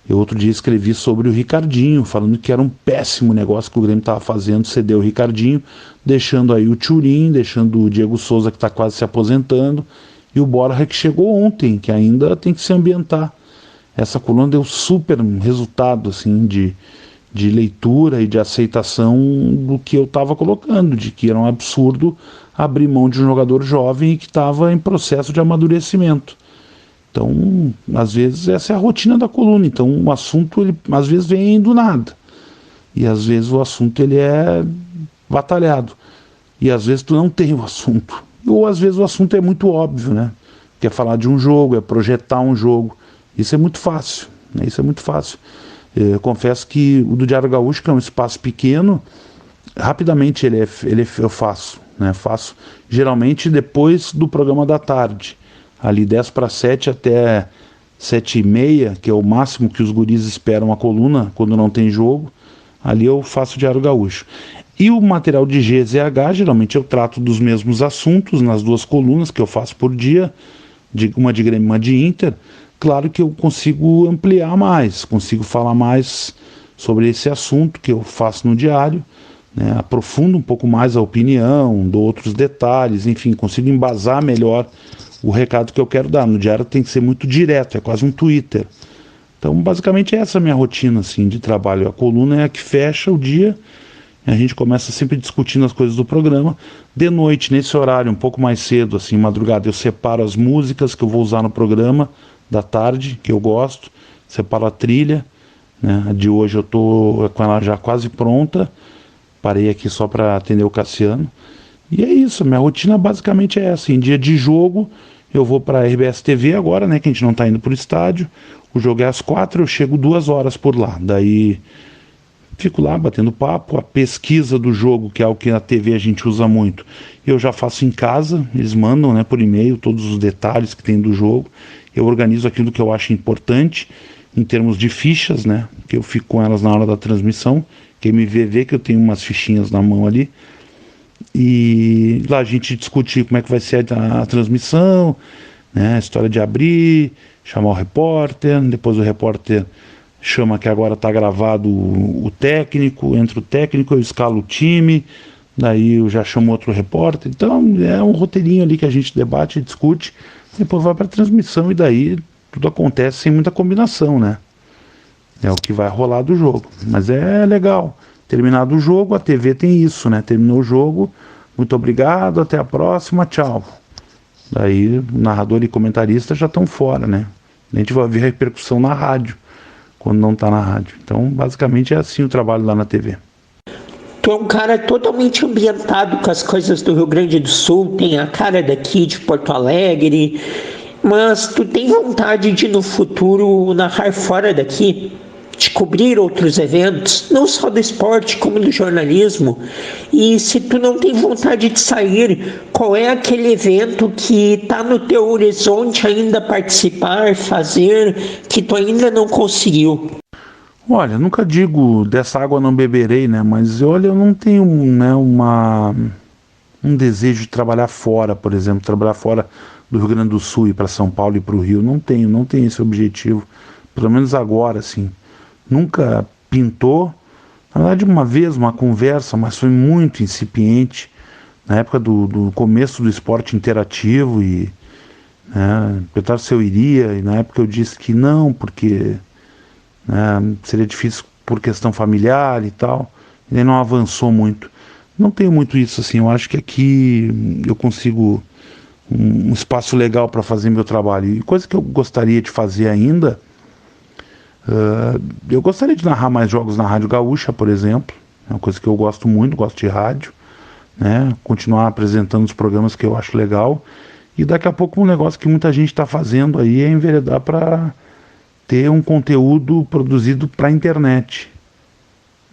Eu outro dia escrevi sobre o Ricardinho, falando que era um péssimo negócio que o Grêmio estava fazendo, ceder o Ricardinho, deixando aí o Thurin, deixando o Diego Souza, que está quase se aposentando, e o Borja, que chegou ontem, que ainda tem que se ambientar. Essa coluna deu super resultado, assim, de leitura e de aceitação do que eu estava colocando, de que era um absurdo abrir mão de um jogador jovem e que estava em processo de amadurecimento. Então, às vezes, essa é a rotina da coluna. Então, o assunto, ele, às vezes, vem do nada. E, às vezes, o assunto ele é batalhado. E, às vezes, tu não tem o assunto. Ou, às vezes, o assunto é muito óbvio, né? Que é falar de um jogo, é projetar um jogo. Isso é muito fácil, né? Isso é muito fácil. Eu confesso que o do Diário Gaúcho, que é um espaço pequeno, rapidamente eu faço, né? Faço, geralmente, depois do programa da tarde. Ali 10 para 7 até 7h30, que é o máximo que os guris esperam a coluna quando não tem jogo, ali eu faço o Diário Gaúcho. E o material de GZH, geralmente eu trato dos mesmos assuntos nas duas colunas que eu faço por dia, uma de Grêmio e uma de Inter. Claro que eu consigo ampliar mais, consigo falar mais sobre esse assunto que eu faço no diário, né? Aprofundo um pouco mais a opinião, dou outros detalhes, enfim, consigo embasar melhor o recado que eu quero dar. No diário tem que ser muito direto, é quase um Twitter. Então, basicamente, essa é a minha rotina, assim, de trabalho. A coluna é a que fecha o dia, a gente começa sempre discutindo as coisas do programa. De noite, nesse horário, um pouco mais cedo, assim, madrugada, eu separo as músicas que eu vou usar no programa da tarde, que eu gosto, separo a trilha, né? A de hoje eu tô com ela já quase pronta, parei aqui só para atender o Cassiano. E é isso, minha rotina basicamente é essa. Em dia de jogo, eu vou para a RBS TV agora, né, que a gente não está indo para o estádio. O jogo é às 4, eu chego 2 horas por lá. Daí fico lá batendo papo. A pesquisa do jogo, que é o que na TV a gente usa muito, eu já faço em casa. Eles mandam, né, por e-mail todos os detalhes que tem do jogo. Eu organizo aquilo que eu acho importante em termos de fichas, né, que eu fico com elas na hora da transmissão. Quem me vê que eu tenho umas fichinhas na mão ali. E lá a gente discute como é que vai ser a transmissão, né? A história de abrir, chamar o repórter, depois o repórter chama que agora está gravado o técnico, entra o técnico, eu escalo o time, daí eu já chamo outro repórter. Então é um roteirinho ali que a gente debate, discute, depois vai para a transmissão e daí tudo acontece sem muita combinação, né? É o que vai rolar do jogo. Mas é legal. Terminado o jogo, a TV tem isso, né? Terminou o jogo, muito obrigado, até a próxima, tchau. Daí o narrador e comentarista já estão fora, né? A gente vai ver a repercussão na rádio, quando não está na rádio. Então, basicamente é assim o trabalho lá na TV. Tu é um cara totalmente ambientado com as coisas do Rio Grande do Sul, tem a cara daqui de Porto Alegre, mas tu tem vontade de no futuro narrar fora daqui? De cobrir outros eventos, não só do esporte, como do jornalismo? E se tu não tem vontade de sair, qual é aquele evento que está no teu horizonte ainda participar, fazer, que tu ainda não conseguiu? Olha, nunca digo dessa água não beberei, né? Mas olha, eu não tenho, né, um desejo de trabalhar fora, por exemplo, trabalhar fora do Rio Grande do Sul, ir para São Paulo e para o Rio. Não tenho esse objetivo, pelo menos agora, assim. Nunca pintou. Na verdade, uma vez, uma conversa, mas foi muito incipiente, na época do começo do esporte interativo, e perguntaram se eu iria, e na época eu disse que não, porque seria difícil por questão familiar e tal, e aí não avançou muito. Não tenho muito isso, assim. Eu acho que aqui eu consigo um espaço legal para fazer meu trabalho. E coisa que eu gostaria de fazer ainda, eu gostaria de narrar mais jogos na Rádio Gaúcha, por exemplo. É uma coisa que eu gosto muito, gosto de rádio, né? Continuar apresentando os programas que eu acho legal. E daqui a pouco um negócio que muita gente está fazendo aí é enveredar para ter um conteúdo produzido para a internet,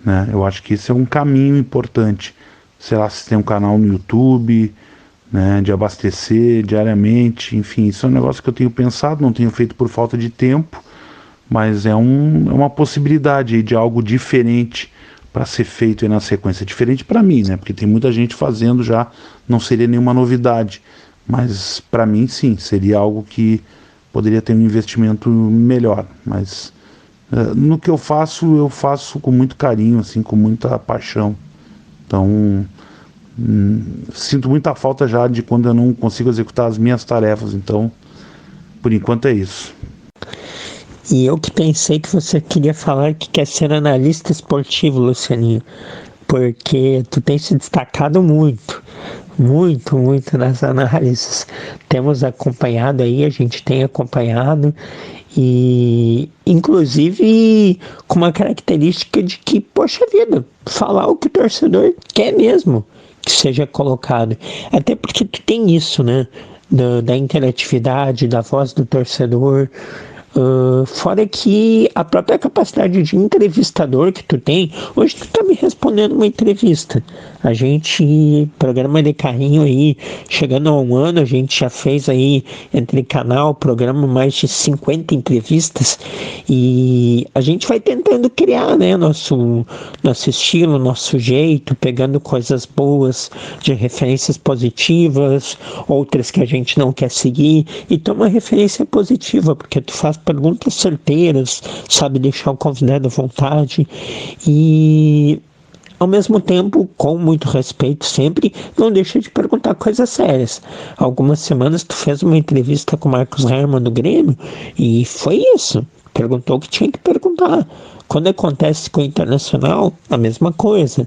né? Eu acho que esse é um caminho importante. Sei lá, se tem um canal no YouTube, né, de abastecer diariamente, enfim, isso é um negócio que eu tenho pensado, não tenho feito por falta de tempo, mas é uma possibilidade aí de algo diferente para ser feito aí na sequência. Diferente para mim, né, porque tem muita gente fazendo já, não seria nenhuma novidade, mas para mim sim, seria algo que poderia ter um investimento melhor, mas no que eu faço com muito carinho, assim, com muita paixão. Então, sinto muita falta já de quando eu não consigo executar as minhas tarefas. Então, por enquanto é isso. E eu que pensei que você queria falar que quer ser analista esportivo, Lucianinho, porque tu tem se destacado muito nas análises. Temos acompanhado aí, a gente tem acompanhado, e inclusive com uma característica de que, poxa vida, falar o que o torcedor quer mesmo que seja colocado. Até porque tu tem isso, né? Da interatividade, da voz do torcedor. Fora que a própria capacidade de entrevistador que tu tem, hoje tu tá me respondendo uma entrevista. A gente, programa de carrinho aí, chegando a um ano, a gente já fez aí, entre canal, programa, mais de 50 entrevistas, e a gente vai tentando criar, né, nosso estilo, nosso jeito, pegando coisas boas, de referências positivas, outras que a gente não quer seguir, e toma referência positiva, porque tu faz perguntas certeiras, sabe deixar o convidado à vontade, e ao mesmo tempo, com muito respeito sempre, não deixa de perguntar coisas sérias. Algumas semanas tu fez uma entrevista com o Marcos Herman do Grêmio, e foi isso, perguntou o que tinha que perguntar. Quando acontece com o Internacional, a mesma coisa.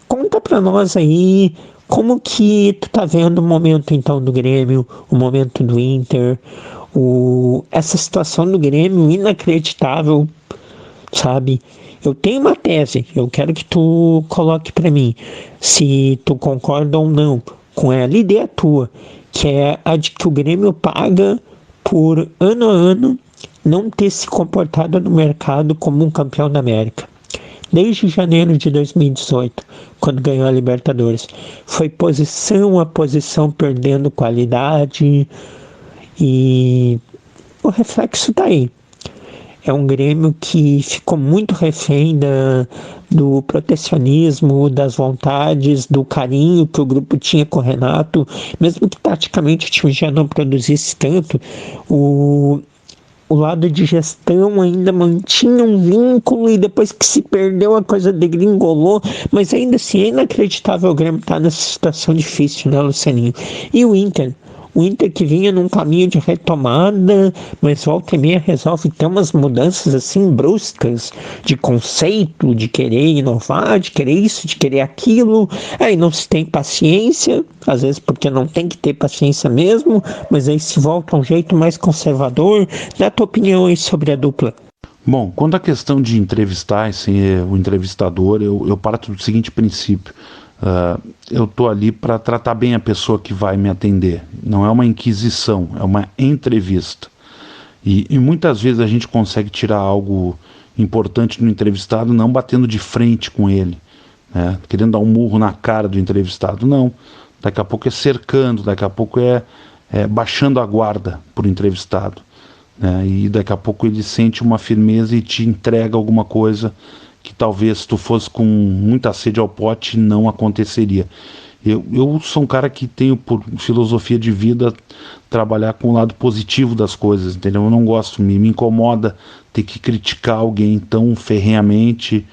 Conta pra nós aí como que tu tá vendo o momento então do Grêmio, o momento do Inter, essa situação do Grêmio inacreditável, sabe? Eu tenho uma tese, eu quero que tu coloque pra mim se tu concorda ou não com ela, ideia tua, que é a de que o Grêmio paga por ano a ano não ter se comportado no mercado como um campeão da América. Desde janeiro de 2018, quando ganhou a Libertadores, foi posição a posição perdendo qualidade, e o reflexo tá aí. É um Grêmio que ficou muito refém do protecionismo, das vontades, do carinho que o grupo tinha com o Renato, mesmo que taticamente o time já não produzisse tanto, o lado de gestão ainda mantinha um vínculo e depois que se perdeu a coisa degringolou, mas ainda assim é inacreditável o Grêmio estar nessa situação difícil, né, Lucianinho? E o Inter? O Inter que vinha num caminho de retomada, mas volta e meia resolve ter umas mudanças assim bruscas de conceito, de querer inovar, de querer isso, de querer aquilo. Aí não se tem paciência, às vezes porque não tem que ter paciência mesmo, mas aí se volta a um jeito mais conservador. Dá a tua opinião aí sobre a dupla. Bom, quanto à questão de entrevistar o entrevistador, eu parto do seguinte princípio. Eu estou ali para tratar bem a pessoa que vai me atender. Não é uma inquisição, é uma entrevista. E muitas vezes a gente consegue tirar algo importante no entrevistado não batendo de frente com ele, né? Querendo dar um murro na cara do entrevistado. Não. Daqui a pouco é cercando, daqui a pouco é baixando a guarda para o entrevistado, né? E daqui a pouco ele sente uma firmeza e te entrega alguma coisa que talvez se tu fosse com muita sede ao pote não aconteceria. Eu sou um cara que tenho por filosofia de vida trabalhar com o lado positivo das coisas, entendeu? Eu não gosto, me incomoda ter que criticar alguém tão ferrenhamente,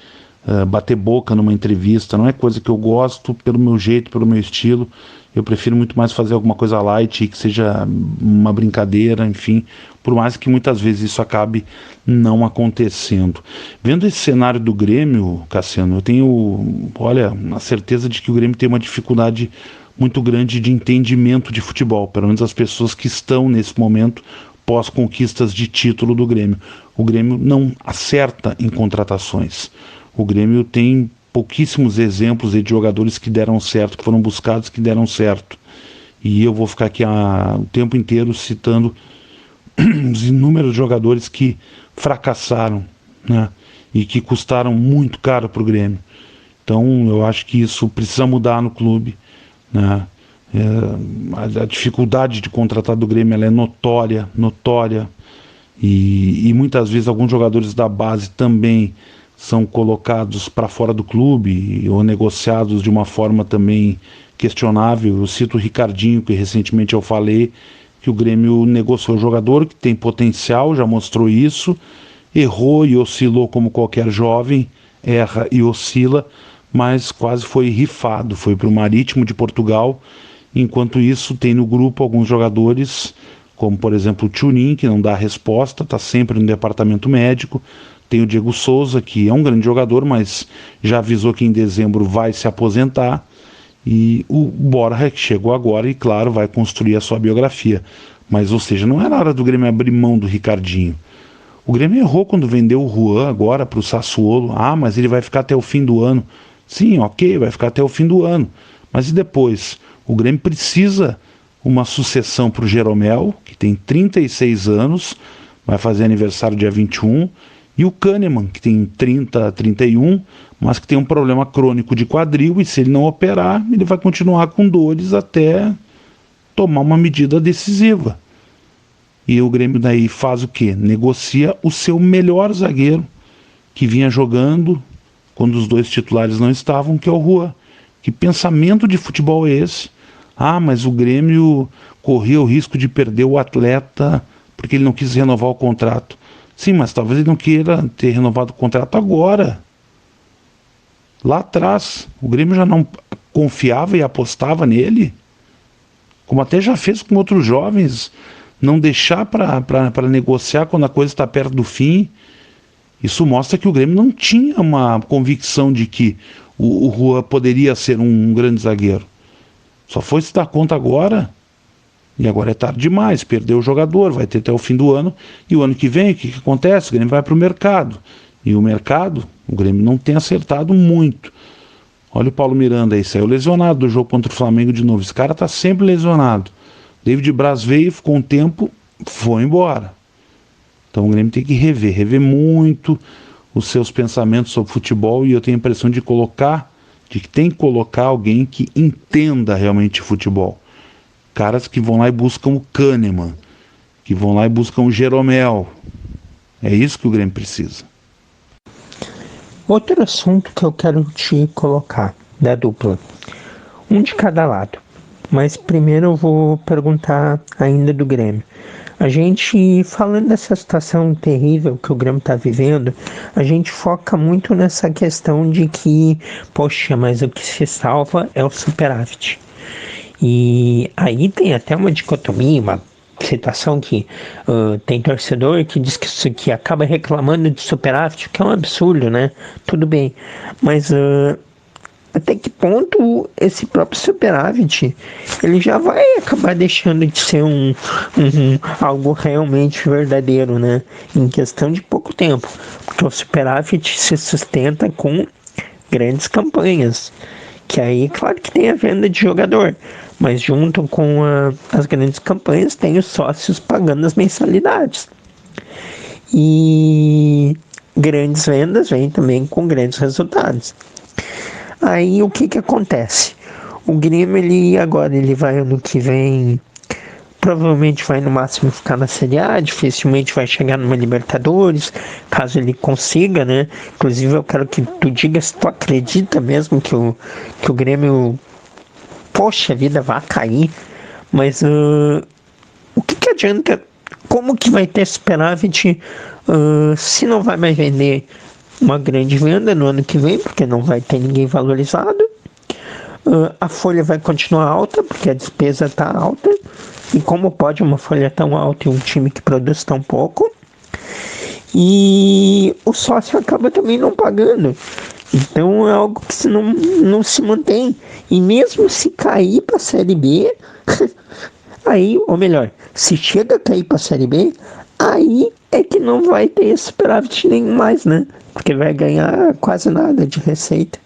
bater boca numa entrevista, não é coisa que eu gosto pelo meu jeito, pelo meu estilo. Eu prefiro muito mais fazer alguma coisa light, que seja uma brincadeira, enfim, por mais que muitas vezes isso acabe não acontecendo. Vendo esse cenário do Grêmio, Cassiano, eu tenho, olha, a certeza de que o Grêmio tem uma dificuldade muito grande de entendimento de futebol, pelo menos as pessoas que estão nesse momento pós-conquistas de título do Grêmio. O Grêmio não acerta em contratações. O Grêmio tem pouquíssimos exemplos de jogadores que deram certo, que foram buscados, que deram certo. E eu vou ficar aqui o tempo inteiro citando os inúmeros jogadores que fracassaram, né? E que custaram muito caro para o Grêmio. Então eu acho que isso precisa mudar no clube, né? A dificuldade de contratar do Grêmio ela é notória, e muitas vezes alguns jogadores da base também são colocados para fora do clube ou negociados de uma forma também questionável. Eu cito o Ricardinho, que recentemente eu falei que o Grêmio negociou o jogador, que tem potencial, já mostrou isso, errou e oscilou como qualquer jovem, erra e oscila, mas quase foi rifado, foi para o Marítimo de Portugal. Enquanto isso, tem no grupo alguns jogadores, como por exemplo o Tunin, que não dá resposta, está sempre no departamento médico. Tem o Diego Souza, que é um grande jogador, mas já avisou que em dezembro vai se aposentar. E o Borja, que chegou agora e, claro, vai construir a sua biografia. Mas, ou seja, não era hora do Grêmio abrir mão do Ricardinho. O Grêmio errou quando vendeu o Juan agora para o Sassuolo. Ah, mas ele vai ficar até o fim do ano. Sim, ok, vai ficar até o fim do ano. Mas e depois? O Grêmio precisa uma sucessão para o Jeromel, que tem 36 anos, vai fazer aniversário dia 21, e o Kahneman, que tem 30, 31, mas que tem um problema crônico de quadril, e se ele não operar, ele vai continuar com dores até tomar uma medida decisiva. E o Grêmio daí faz o quê? Negocia o seu melhor zagueiro, que vinha jogando quando os dois titulares não estavam, que é o Juan. Que pensamento de futebol é esse? Ah, mas o Grêmio corria o risco de perder o atleta porque ele não quis renovar o contrato. Sim, mas talvez ele não queira ter renovado o contrato agora. Lá atrás, o Grêmio já não confiava e apostava nele, como até já fez com outros jovens, não deixar para negociar quando a coisa está perto do fim. Isso mostra que o Grêmio não tinha uma convicção de que o Juan poderia ser um grande zagueiro. Só foi se dar conta agora, e agora é tarde demais, perdeu o jogador, vai ter até o fim do ano, e o ano que vem, o que acontece? O Grêmio vai para o mercado, e o mercado, o Grêmio não tem acertado muito. Olha o Paulo Miranda aí, saiu lesionado do jogo contra o Flamengo de novo, esse cara está sempre lesionado. David Braz veio, ficou um tempo, foi embora. Então o Grêmio tem que rever muito os seus pensamentos sobre futebol, e eu tenho a impressão de que tem que colocar alguém que entenda realmente futebol. Caras que vão lá e buscam o Kahneman, que vão lá e buscam o Jeromel, É isso que o Grêmio precisa. Outro assunto que eu quero te colocar, da dupla. Um de cada lado. Mas primeiro eu vou perguntar ainda do Grêmio. A gente, falando dessa situação terrível que o Grêmio está vivendo, a gente foca muito nessa questão de que, poxa, mas o que se salva é o superávit. E aí tem até uma dicotomia, uma situação que tem torcedor que diz que acaba reclamando de superávit, que é um absurdo, né? Tudo bem, mas até que ponto esse próprio superávit ele já vai acabar deixando de ser algo realmente verdadeiro, né? Em questão de pouco tempo, porque o superávit se sustenta com grandes campanhas, que aí claro que tem a venda de jogador, mas junto com as grandes campanhas tem os sócios pagando as mensalidades. E grandes vendas vêm também com grandes resultados. Aí o que acontece? O Grêmio ele vai ano que vem, provavelmente vai no máximo ficar na Série A, dificilmente vai chegar numa Libertadores, caso ele consiga, né? Inclusive eu quero que tu diga se tu acredita mesmo que o Grêmio, poxa vida, vai cair, mas o que adianta, como que vai ter superávit se não vai mais vender uma grande venda no ano que vem, porque não vai ter ninguém valorizado. A folha vai continuar alta, porque a despesa está alta. E como pode uma folha tão alta e um time que produz tão pouco? E o sócio acaba também não pagando. Então é algo que não se mantém. E mesmo se cair para a Série B, aí, ou melhor, se chega a cair para a Série B, aí é que não vai ter superávit nenhum mais, né? Porque vai ganhar quase nada de receita.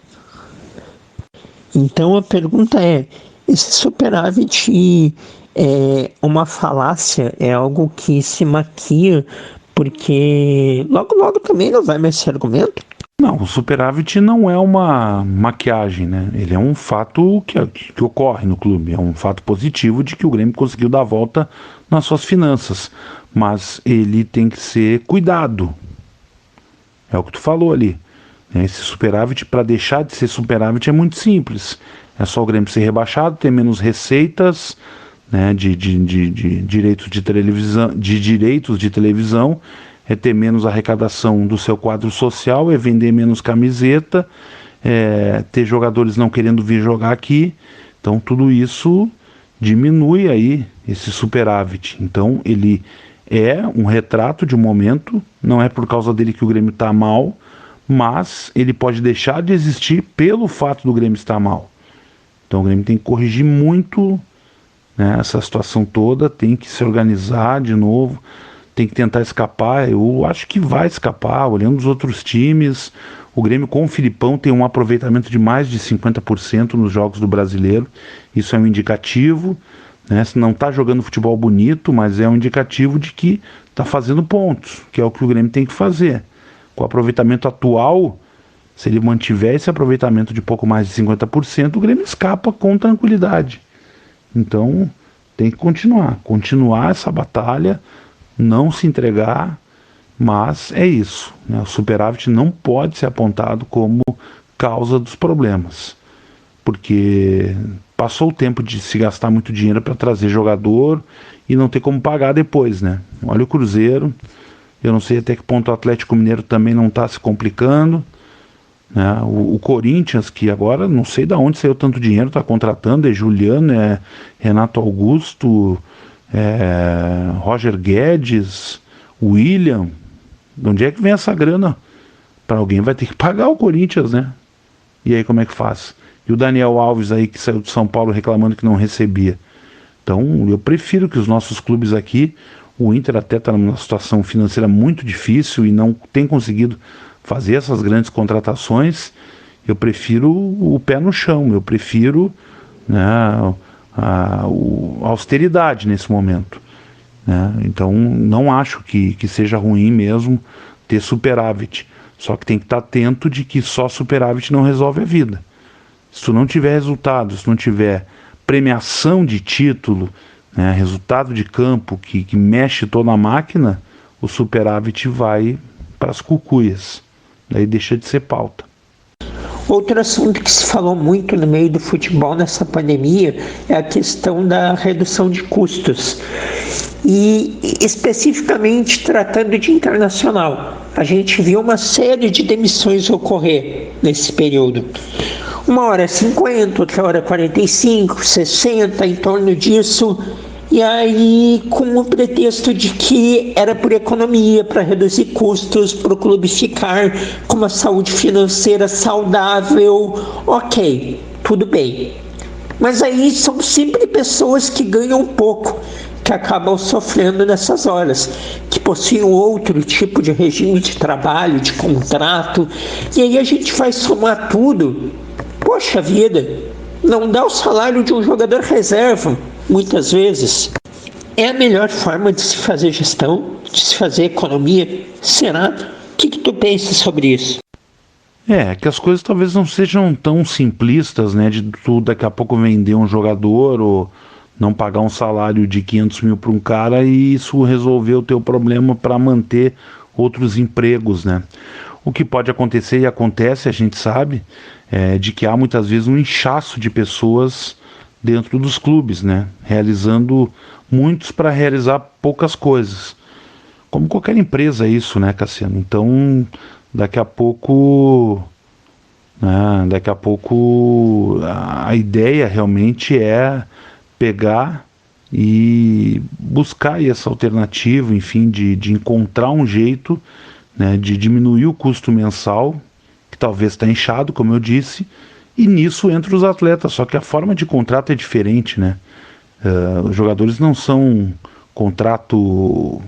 Então a pergunta é, esse superávit é uma falácia, é algo que se maquia, porque logo também não vai mais ser argumento? Não, o superávit não é uma maquiagem, né? Ele é um fato que ocorre no clube, é um fato positivo de que o Grêmio conseguiu dar a volta nas suas finanças, mas ele tem que ser cuidado. É o que tu falou ali. Esse superávit, para deixar de ser superávit, é muito simples. É só o Grêmio ser rebaixado, ter menos receitas, né, de direitos de televisão, é ter menos arrecadação do seu quadro social, é vender menos camiseta, é ter jogadores não querendo vir jogar aqui. Então tudo isso diminui aí esse superávit. Então ele é um retrato de um momento, não é por causa dele que o Grêmio está mal, mas ele pode deixar de existir pelo fato do Grêmio estar mal. Então o Grêmio tem que corrigir muito, né, essa situação toda, tem que se organizar de novo, tem que tentar escapar. Eu acho que vai escapar, olhando os outros times. O Grêmio com o Filipão tem um aproveitamento de mais de 50% nos jogos do Brasileiro. Isso é um indicativo, né? Não está jogando futebol bonito, mas é um indicativo de que está fazendo pontos, que é o que o Grêmio tem que fazer. Com o aproveitamento atual, se ele mantiver esse aproveitamento de pouco mais de 50%, o Grêmio escapa com tranquilidade. Então tem que continuar essa batalha, não se entregar, mas é isso, né? O superávit não pode ser apontado como causa dos problemas, porque passou o tempo de se gastar muito dinheiro para trazer jogador e não ter como pagar depois, né? Olha o Cruzeiro, eu não sei até que ponto o Atlético Mineiro também não está se complicando, né? O Corinthians, que agora não sei de onde saiu tanto dinheiro, está contratando, é Juliano, é Renato Augusto, é Roger Guedes, William. De onde é que vem essa grana? Para alguém vai ter que pagar o Corinthians, né? E aí como é que faz? E o Daniel Alves aí que saiu de São Paulo reclamando que não recebia. Então eu prefiro que os nossos clubes aqui, o Inter até está numa situação financeira muito difícil e não tem conseguido fazer essas grandes contratações. Eu prefiro o pé no chão, eu prefiro, né, a austeridade nesse momento, né? Então não acho que seja ruim mesmo ter superávit, só que tem que estar atento de que só superávit não resolve a vida. Se tu não tiver resultado, se não tiver premiação de título, né, resultado de campo que mexe toda a máquina, o superávit vai para as cucuias, daí deixa de ser pauta. Outro assunto que se falou muito no meio do futebol nessa pandemia é a questão da redução de custos. E especificamente tratando de internacional, a gente viu uma série de demissões ocorrer nesse período. Uma hora 50, outra hora 45, 60, em torno disso. E aí, com o pretexto de que era por economia, para reduzir custos, para o clube ficar com uma saúde financeira saudável, ok, tudo bem. Mas aí são sempre pessoas que ganham pouco, que acabam sofrendo nessas horas, que possuem outro tipo de regime de trabalho, de contrato, e aí a gente vai somar tudo. Poxa vida, não dá o salário de um jogador reserva, muitas vezes. É a melhor forma de se fazer gestão, de se fazer economia? Será? O que tu pensa sobre isso? Que as coisas talvez não sejam tão simplistas, né? De tu daqui a pouco vender um jogador ou não pagar um salário de 500 mil para um cara e isso resolver o teu problema para manter outros empregos, né? O que pode acontecer e acontece, a gente sabe, de que há muitas vezes um inchaço de pessoas dentro dos clubes, né? Realizando muitos para realizar poucas coisas. Como qualquer empresa é isso, né, Cassiano? Então, daqui a pouco, a ideia realmente é pegar e buscar aí essa alternativa, enfim, de encontrar um jeito, né, de diminuir o custo mensal, que talvez está inchado, como eu disse, e nisso entra os atletas, só que a forma de contrato é diferente, né? Os jogadores não são contrato,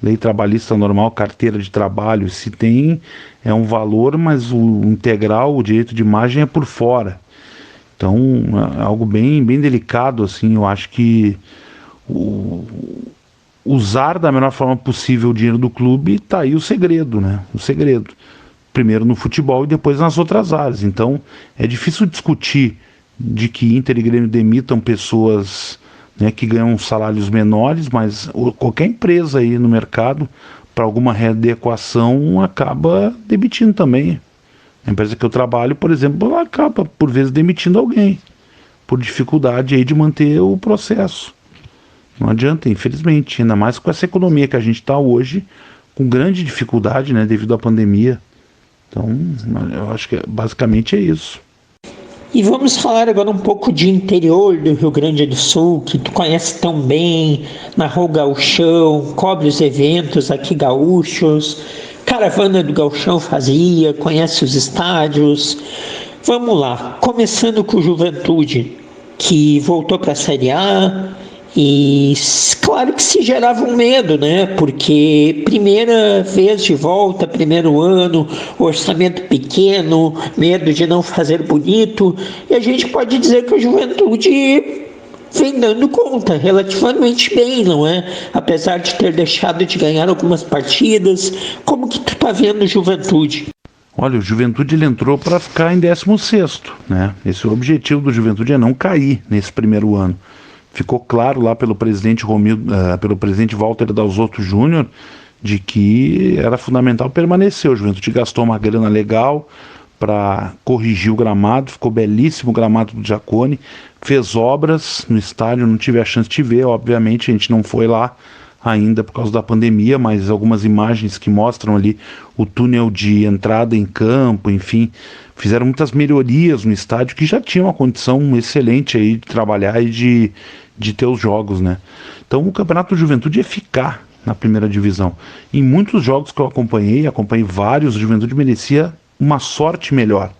lei trabalhista normal, carteira de trabalho. Se tem, é um valor, mas o integral, o direito de imagem é por fora. Então, é algo bem, bem delicado, assim. Eu acho que usar da melhor forma possível o dinheiro do clube, está aí o segredo, né? O segredo. Primeiro no futebol e depois nas outras áreas. Então, é difícil discutir de que Inter e Grêmio demitam pessoas, né, que ganham salários menores, mas qualquer empresa aí no mercado, para alguma readequação, acaba demitindo também. A empresa que eu trabalho, por exemplo, ela acaba, por vezes, demitindo alguém, por dificuldade aí de manter o processo. Não adianta, infelizmente, ainda mais com essa economia que a gente está hoje, com grande dificuldade, né, devido à pandemia. Então, eu acho que basicamente é isso. E vamos falar agora um pouco de interior do Rio Grande do Sul, que tu conhece tão bem, narrou Gauchão, cobre os eventos aqui gaúchos, Caravana do Gauchão fazia, conhece os estádios. Vamos lá, começando com o Juventude, que voltou para a Série A. E claro que se gerava um medo, né? Porque primeira vez de volta, primeiro ano, orçamento pequeno, medo de não fazer bonito. E a gente pode dizer que a Juventude vem dando conta relativamente bem, não é? Apesar de ter deixado de ganhar algumas partidas. Como que tu tá vendo a Juventude? Olha, o Juventude ele entrou para ficar em 16º, né? Esse é o objetivo do Juventude, é não cair nesse primeiro ano. Ficou claro lá pelo presidente pelo presidente Walter Dalzotto Júnior, de que era fundamental permanecer. O Juventude gastou uma grana legal para corrigir o gramado, ficou belíssimo o gramado do Jacone, fez obras no estádio, não tive a chance de ver, obviamente a gente não foi lá ainda por causa da pandemia, mas algumas imagens que mostram ali o túnel de entrada em campo, enfim, fizeram muitas melhorias no estádio que já tinha uma condição excelente aí de trabalhar e de ter os jogos, né? Então o Campeonato do Juventude é ficar na primeira divisão. Em muitos jogos que eu acompanhei vários, o Juventude merecia uma sorte melhor.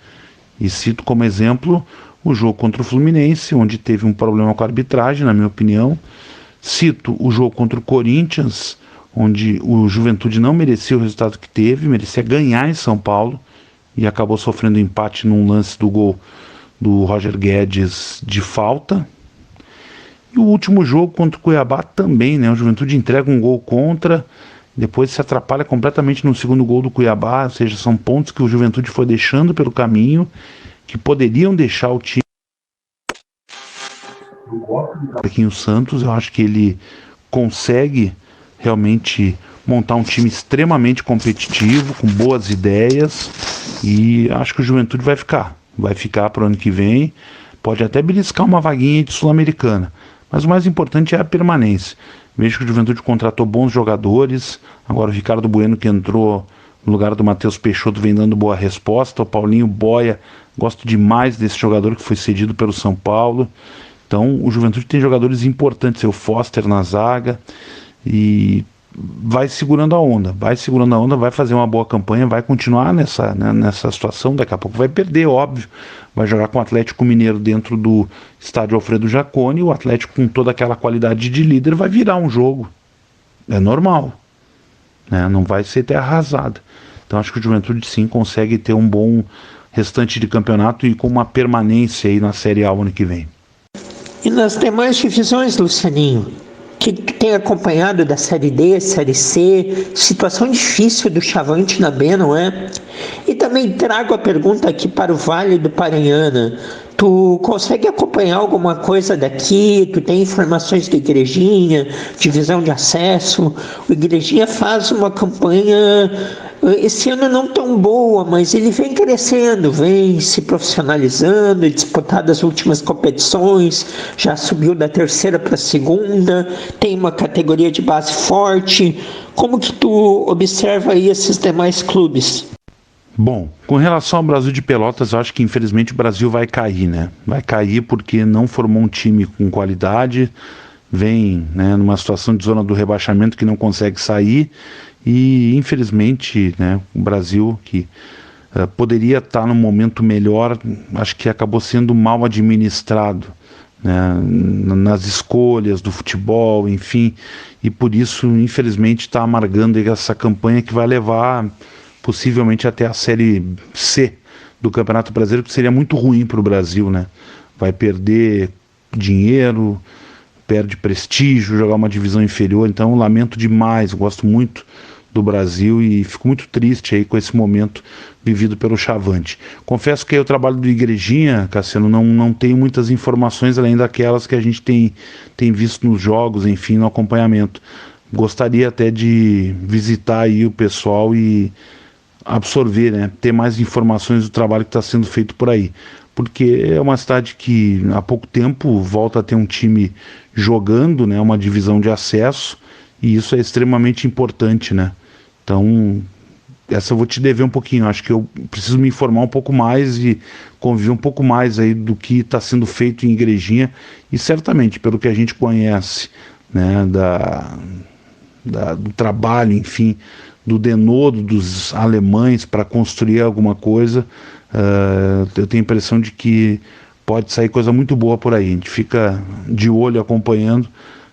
E cito como exemplo o jogo contra o Fluminense, onde teve um problema com a arbitragem, na minha opinião. Cito o jogo contra o Corinthians, onde o Juventude não merecia o resultado que teve, merecia ganhar em São Paulo e acabou sofrendo empate num lance do gol do Roger Guedes de falta. E o último jogo contra o Cuiabá também, né? O Juventude entrega um gol contra, depois se atrapalha completamente no segundo gol do Cuiabá, ou seja, são pontos que o Juventude foi deixando pelo caminho, que poderiam deixar o time. Marquinhos Santos, eu acho que ele consegue realmente montar um time extremamente competitivo, com boas ideias, e acho que o Juventude vai ficar para o ano que vem, pode até beliscar uma vaguinha de Sul-Americana, mas o mais importante é a permanência. Vejo que o Juventude contratou bons jogadores, agora o Ricardo Bueno, que entrou no lugar do Matheus Peixoto, vem dando boa resposta. O Paulinho Boia, gosto demais desse jogador que foi cedido pelo São Paulo. Então o Juventude tem jogadores importantes, o Foster na zaga, e vai segurando a onda, vai fazer uma boa campanha, vai continuar nessa situação. Daqui a pouco vai perder, óbvio, vai jogar com o Atlético Mineiro dentro do estádio Alfredo Jaconi, e o Atlético, com toda aquela qualidade de líder, vai virar um jogo, é normal, né? Não vai ser terra arrasada. Então acho que o Juventude sim consegue ter um bom restante de campeonato e com uma permanência aí na Série A ano que vem. E nas demais divisões, Lucianinho, que tem acompanhado da Série D, Série C, situação difícil do Chavante na B, não é? E também trago a pergunta aqui para o Vale do Paranhana. Tu consegue acompanhar alguma coisa daqui? Tu tem informações do Igrejinha, divisão de acesso? O Igrejinha faz uma campanha, esse ano não tão boa, mas ele vem crescendo, vem se profissionalizando, disputado as últimas competições, já subiu da terceira para a segunda, tem uma categoria de base forte. Como que tu observa aí esses demais clubes? Bom, com relação ao Brasil de Pelotas, eu acho que infelizmente o Brasil vai cair, né? Vai cair porque não formou um time com qualidade, vem, né, numa situação de zona do rebaixamento que não consegue sair, e infelizmente, né, o Brasil, que poderia estar num momento melhor, acho que acabou sendo mal administrado, né, nas escolhas do futebol, enfim, e por isso infelizmente está amargando essa campanha que vai levar possivelmente até a Série C do Campeonato Brasileiro, que seria muito ruim para o Brasil, né? Vai perder dinheiro, perde prestígio, jogar uma divisão inferior. Então lamento demais, gosto muito do Brasil e fico muito triste aí com esse momento vivido pelo Chavante. Confesso que aí o trabalho do Igrejinha, Cassiano, não tem muitas informações além daquelas que a gente tem visto nos jogos, enfim, no acompanhamento. Gostaria até de visitar aí o pessoal e absorver, né, ter mais informações do trabalho que está sendo feito por aí, porque é uma cidade que há pouco tempo volta a ter um time jogando, né, uma divisão de acesso, e isso é extremamente importante, né? Então essa eu vou te dever um pouquinho, acho que eu preciso me informar um pouco mais e conviver um pouco mais aí do que está sendo feito em Igrejinha, e certamente pelo que a gente conhece, né, do trabalho, enfim, do denodo dos alemães para construir alguma coisa, eu tenho a impressão de que pode sair coisa muito boa por aí. A gente fica de olho acompanhando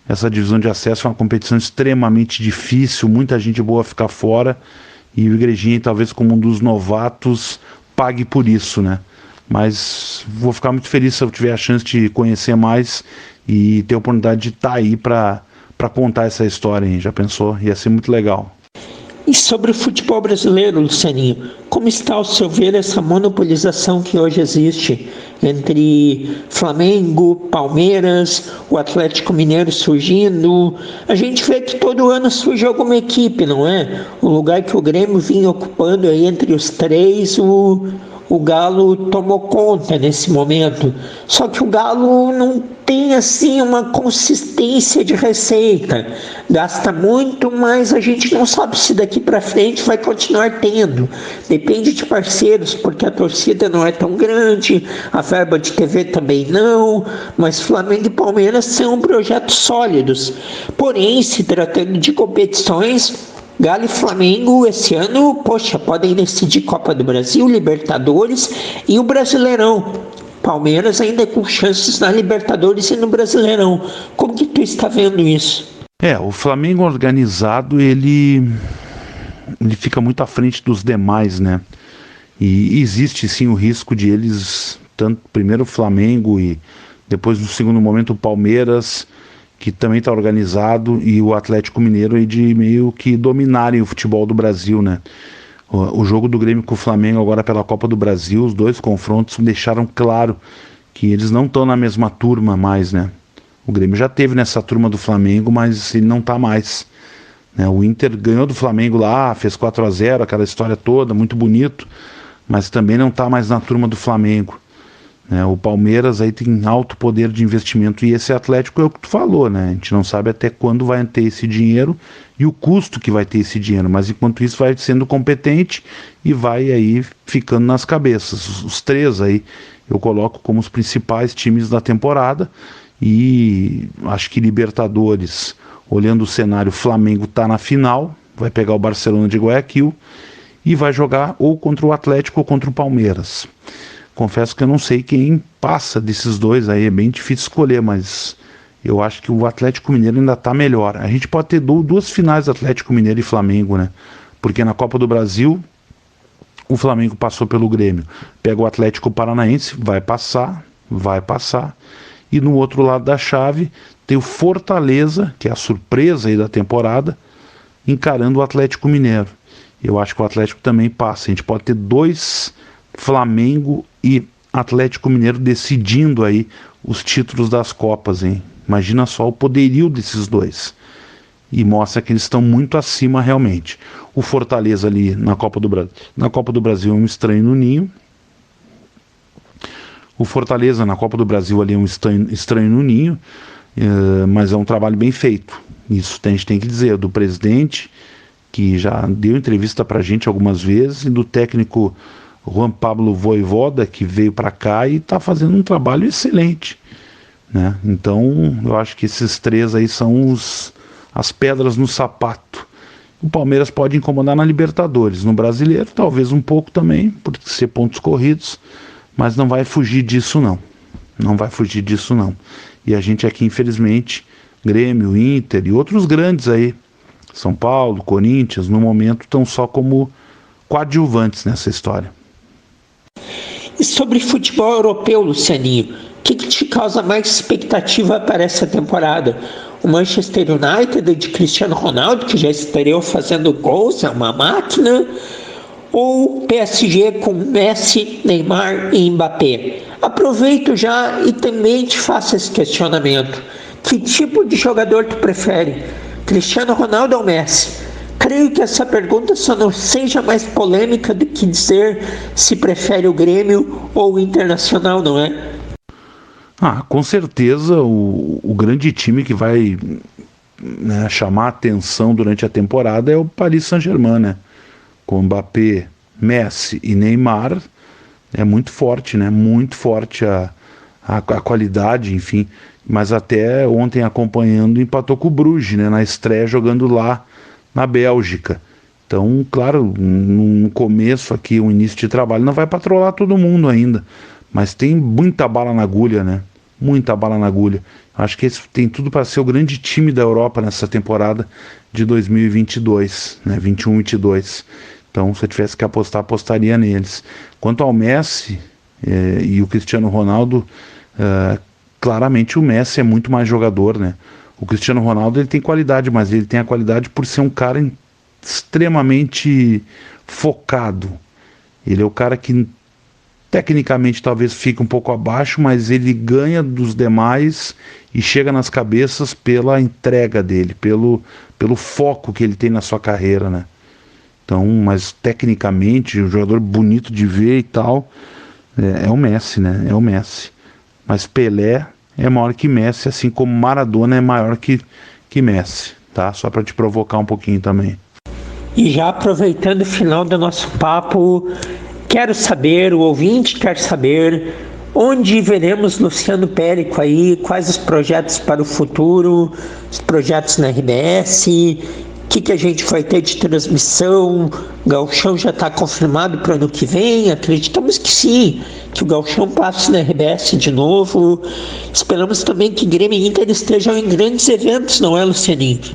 essa divisão de acesso, é uma competição extremamente difícil, muita gente boa ficar fora, e o Igrejinha, talvez como um dos novatos, pague por isso, né? Mas vou ficar muito feliz se eu tiver a chance de conhecer mais e ter a oportunidade de estar aí para contar essa história, hein? Já pensou? Ia ser muito legal. E sobre o futebol brasileiro, Lucianinho, como está, ao seu ver, essa monopolização que hoje existe entre Flamengo, Palmeiras, o Atlético Mineiro surgindo? A gente vê que todo ano surge alguma equipe, não é? O lugar que o Grêmio vinha ocupando aí entre os três, o Galo tomou conta nesse momento. Só que o Galo não tem assim uma consistência de receita. Gasta muito, mas a gente não sabe se daqui para frente vai continuar tendo. Depende de parceiros, porque a torcida não é tão grande, a verba de TV também não, mas Flamengo e Palmeiras são projetos sólidos. Porém, se tratando de competições, Galo e Flamengo esse ano, poxa, podem decidir Copa do Brasil, Libertadores e o Brasileirão. Palmeiras ainda com chances na Libertadores e no Brasileirão. Como que tu está vendo isso? O Flamengo organizado, ele fica muito à frente dos demais, né? E existe sim o risco de eles, tanto primeiro o Flamengo e depois no segundo momento o Palmeiras, que também está organizado, e o Atlético Mineiro aí de meio que dominarem o futebol do Brasil, né? O jogo do Grêmio com o Flamengo agora pela Copa do Brasil, os dois confrontos deixaram claro que eles não estão na mesma turma mais, né? O Grêmio já teve nessa turma do Flamengo, mas ele não está mais, né? O Inter ganhou do Flamengo lá, fez 4-0, aquela história toda, muito bonito, mas também não está mais na turma do Flamengo, né? O Palmeiras aí tem alto poder de investimento, e esse Atlético é o que tu falou, né? A gente não sabe até quando vai ter esse dinheiro e o custo que vai ter esse dinheiro, mas enquanto isso vai sendo competente e vai aí ficando nas cabeças. Os três aí eu coloco como os principais times da temporada, e acho que Libertadores, olhando o cenário, Flamengo está na final, vai pegar o Barcelona de Guayaquil e vai jogar ou contra o Atlético ou contra o Palmeiras. Confesso que eu não sei quem passa desses dois aí, é bem difícil escolher, mas eu acho que o Atlético Mineiro ainda está melhor. A gente pode ter duas finais, Atlético Mineiro e Flamengo, né? Porque na Copa do Brasil o Flamengo passou pelo Grêmio, pega o Atlético Paranaense, vai passar, e no outro lado da chave tem o Fortaleza, que é a surpresa aí da temporada, encarando o Atlético Mineiro. Eu acho que o Atlético também passa. A gente pode ter dois Flamengo e Atlético Mineiro decidindo aí os títulos das Copas, hein? Imagina só o poderio desses dois. E mostra que eles estão muito acima realmente. O Fortaleza ali na Copa do Brasil é um estranho no ninho. O Fortaleza na Copa do Brasil ali é um estranho no ninho, mas é um trabalho bem feito. Isso a gente tem que dizer, do presidente, que já deu entrevista pra gente algumas vezes, e do técnico Juan Pablo Vojvoda, que veio para cá e está fazendo um trabalho excelente, né? Então eu acho que esses três aí são as pedras no sapato. O Palmeiras pode incomodar na Libertadores, no Brasileiro talvez um pouco também, por ser pontos corridos, mas não vai fugir disso não. Não vai fugir disso não. E a gente aqui, infelizmente, Grêmio, Inter e outros grandes aí, São Paulo, Corinthians, no momento estão só como coadjuvantes nessa história. E sobre futebol europeu, Lucianinho, o que te causa mais expectativa para essa temporada? O Manchester United de Cristiano Ronaldo, que já estreou fazendo gols, é uma máquina, ou PSG com Messi, Neymar e Mbappé? Aproveito já e também te faço esse questionamento. Que tipo de jogador tu prefere? Cristiano Ronaldo ou Messi? Creio que essa pergunta só não seja mais polêmica do que dizer se prefere o Grêmio ou o Internacional, não é? Com certeza o grande time que vai, né, chamar a atenção durante a temporada é o Paris Saint-Germain, né? Com Mbappé, Messi e Neymar, é muito forte, né? Muito forte a qualidade, enfim. Mas até ontem acompanhando, empatou com o Bruges, né? Na estreia, jogando lá na Bélgica. Então, claro, no começo aqui, o início de trabalho, não vai patrolar todo mundo ainda, mas tem muita bala na agulha, né? Muita bala na agulha. Acho que esse tem tudo para ser o grande time da Europa nessa temporada de 2022, né? 21-22. Então, se eu tivesse que apostar, apostaria neles. Quanto ao Messi e o Cristiano Ronaldo, claramente o Messi é muito mais jogador, né? O Cristiano Ronaldo, ele tem qualidade, mas ele tem a qualidade por ser um cara extremamente focado. Ele é o cara que tecnicamente talvez fique um pouco abaixo, mas ele ganha dos demais e chega nas cabeças pela entrega dele, pelo foco que ele tem na sua carreira, né? Então, mas tecnicamente, um jogador bonito de ver e tal, é o Messi, né? É o Messi. Mas Pelé é maior que Messi, assim como Maradona é maior que Messi, tá? Só para te provocar um pouquinho também. E já aproveitando o final do nosso papo, quero saber, o ouvinte quer saber, onde veremos Luciano Périco aí, quais os projetos para o futuro, os projetos na RBS, o que a gente vai ter de transmissão. O Gauchão já está confirmado para o ano que vem, acreditamos que sim, que o Gauchão passe na RBS de novo. Esperamos também que Grêmio e Inter estejam em grandes eventos, não é, Lucianinho?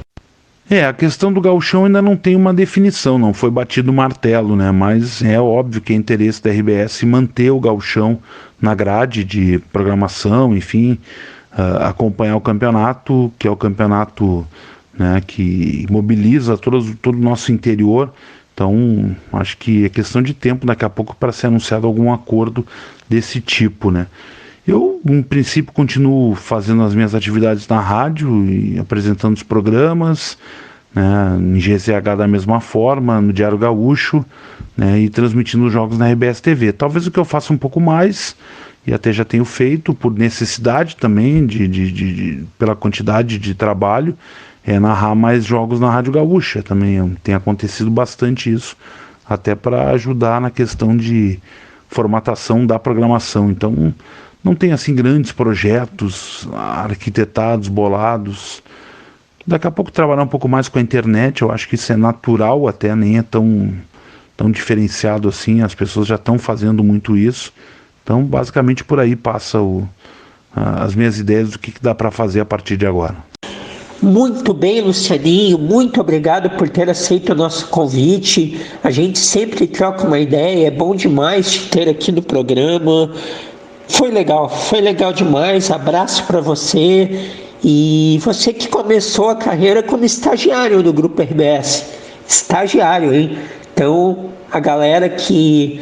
A questão do Gauchão ainda não tem uma definição, não foi batido o martelo, né? Mas é óbvio que é interesse da RBS manter o Gauchão na grade de programação, enfim, acompanhar o campeonato, que é o campeonato, né, que mobiliza todo o nosso interior. Então, acho que é questão de tempo daqui a pouco para ser anunciado algum acordo desse tipo, né? Eu, em princípio, continuo fazendo as minhas atividades na rádio e apresentando os programas, né, em GZH da mesma forma, no Diário Gaúcho, né, e transmitindo os jogos na RBS TV. Talvez o que eu faça um pouco mais, e até já tenho feito, por necessidade também, pela quantidade de trabalho, é narrar mais jogos na Rádio Gaúcha também. Tem acontecido bastante isso, até para ajudar na questão de formatação da programação. Então, não tem assim grandes projetos arquitetados, bolados. Daqui a pouco trabalhar um pouco mais com a internet, eu acho que isso é natural, até nem é tão diferenciado assim, as pessoas já estão fazendo muito isso. Então, basicamente por aí passa as minhas ideias do que dá para fazer a partir de agora. Muito bem, Lucianinho, muito obrigado por ter aceito o nosso convite. A gente sempre troca uma ideia, é bom demais te ter aqui no programa. Foi legal demais. Abraço para você. E você que começou a carreira como estagiário do Grupo RBS. Estagiário, hein? Então, a galera que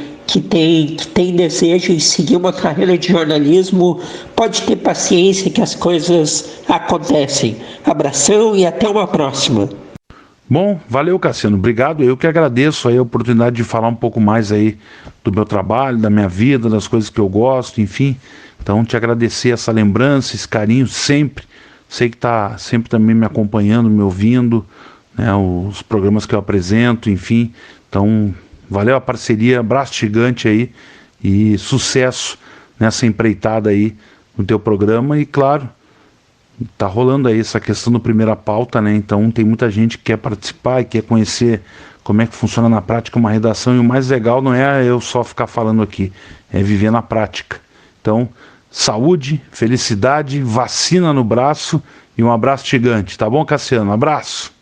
tem desejo em seguir uma carreira de jornalismo, pode ter paciência que as coisas acontecem. Abração e até uma próxima. Bom, valeu, Cassiano, obrigado. Eu que agradeço aí a oportunidade de falar um pouco mais aí do meu trabalho, da minha vida, das coisas que eu gosto, enfim. Então, te agradecer essa lembrança, esse carinho sempre. Sei que está sempre também me acompanhando, me ouvindo, né, os programas que eu apresento, enfim. Então, valeu a parceria, abraço gigante aí e sucesso nessa empreitada aí no teu programa. E claro, tá rolando aí essa questão do Primeira Pauta, né? Então tem muita gente que quer participar e quer conhecer como é que funciona na prática uma redação, e o mais legal não é eu só ficar falando aqui, é viver na prática. Então, saúde, felicidade, vacina no braço e um abraço gigante, tá bom, Cassiano? Abraço!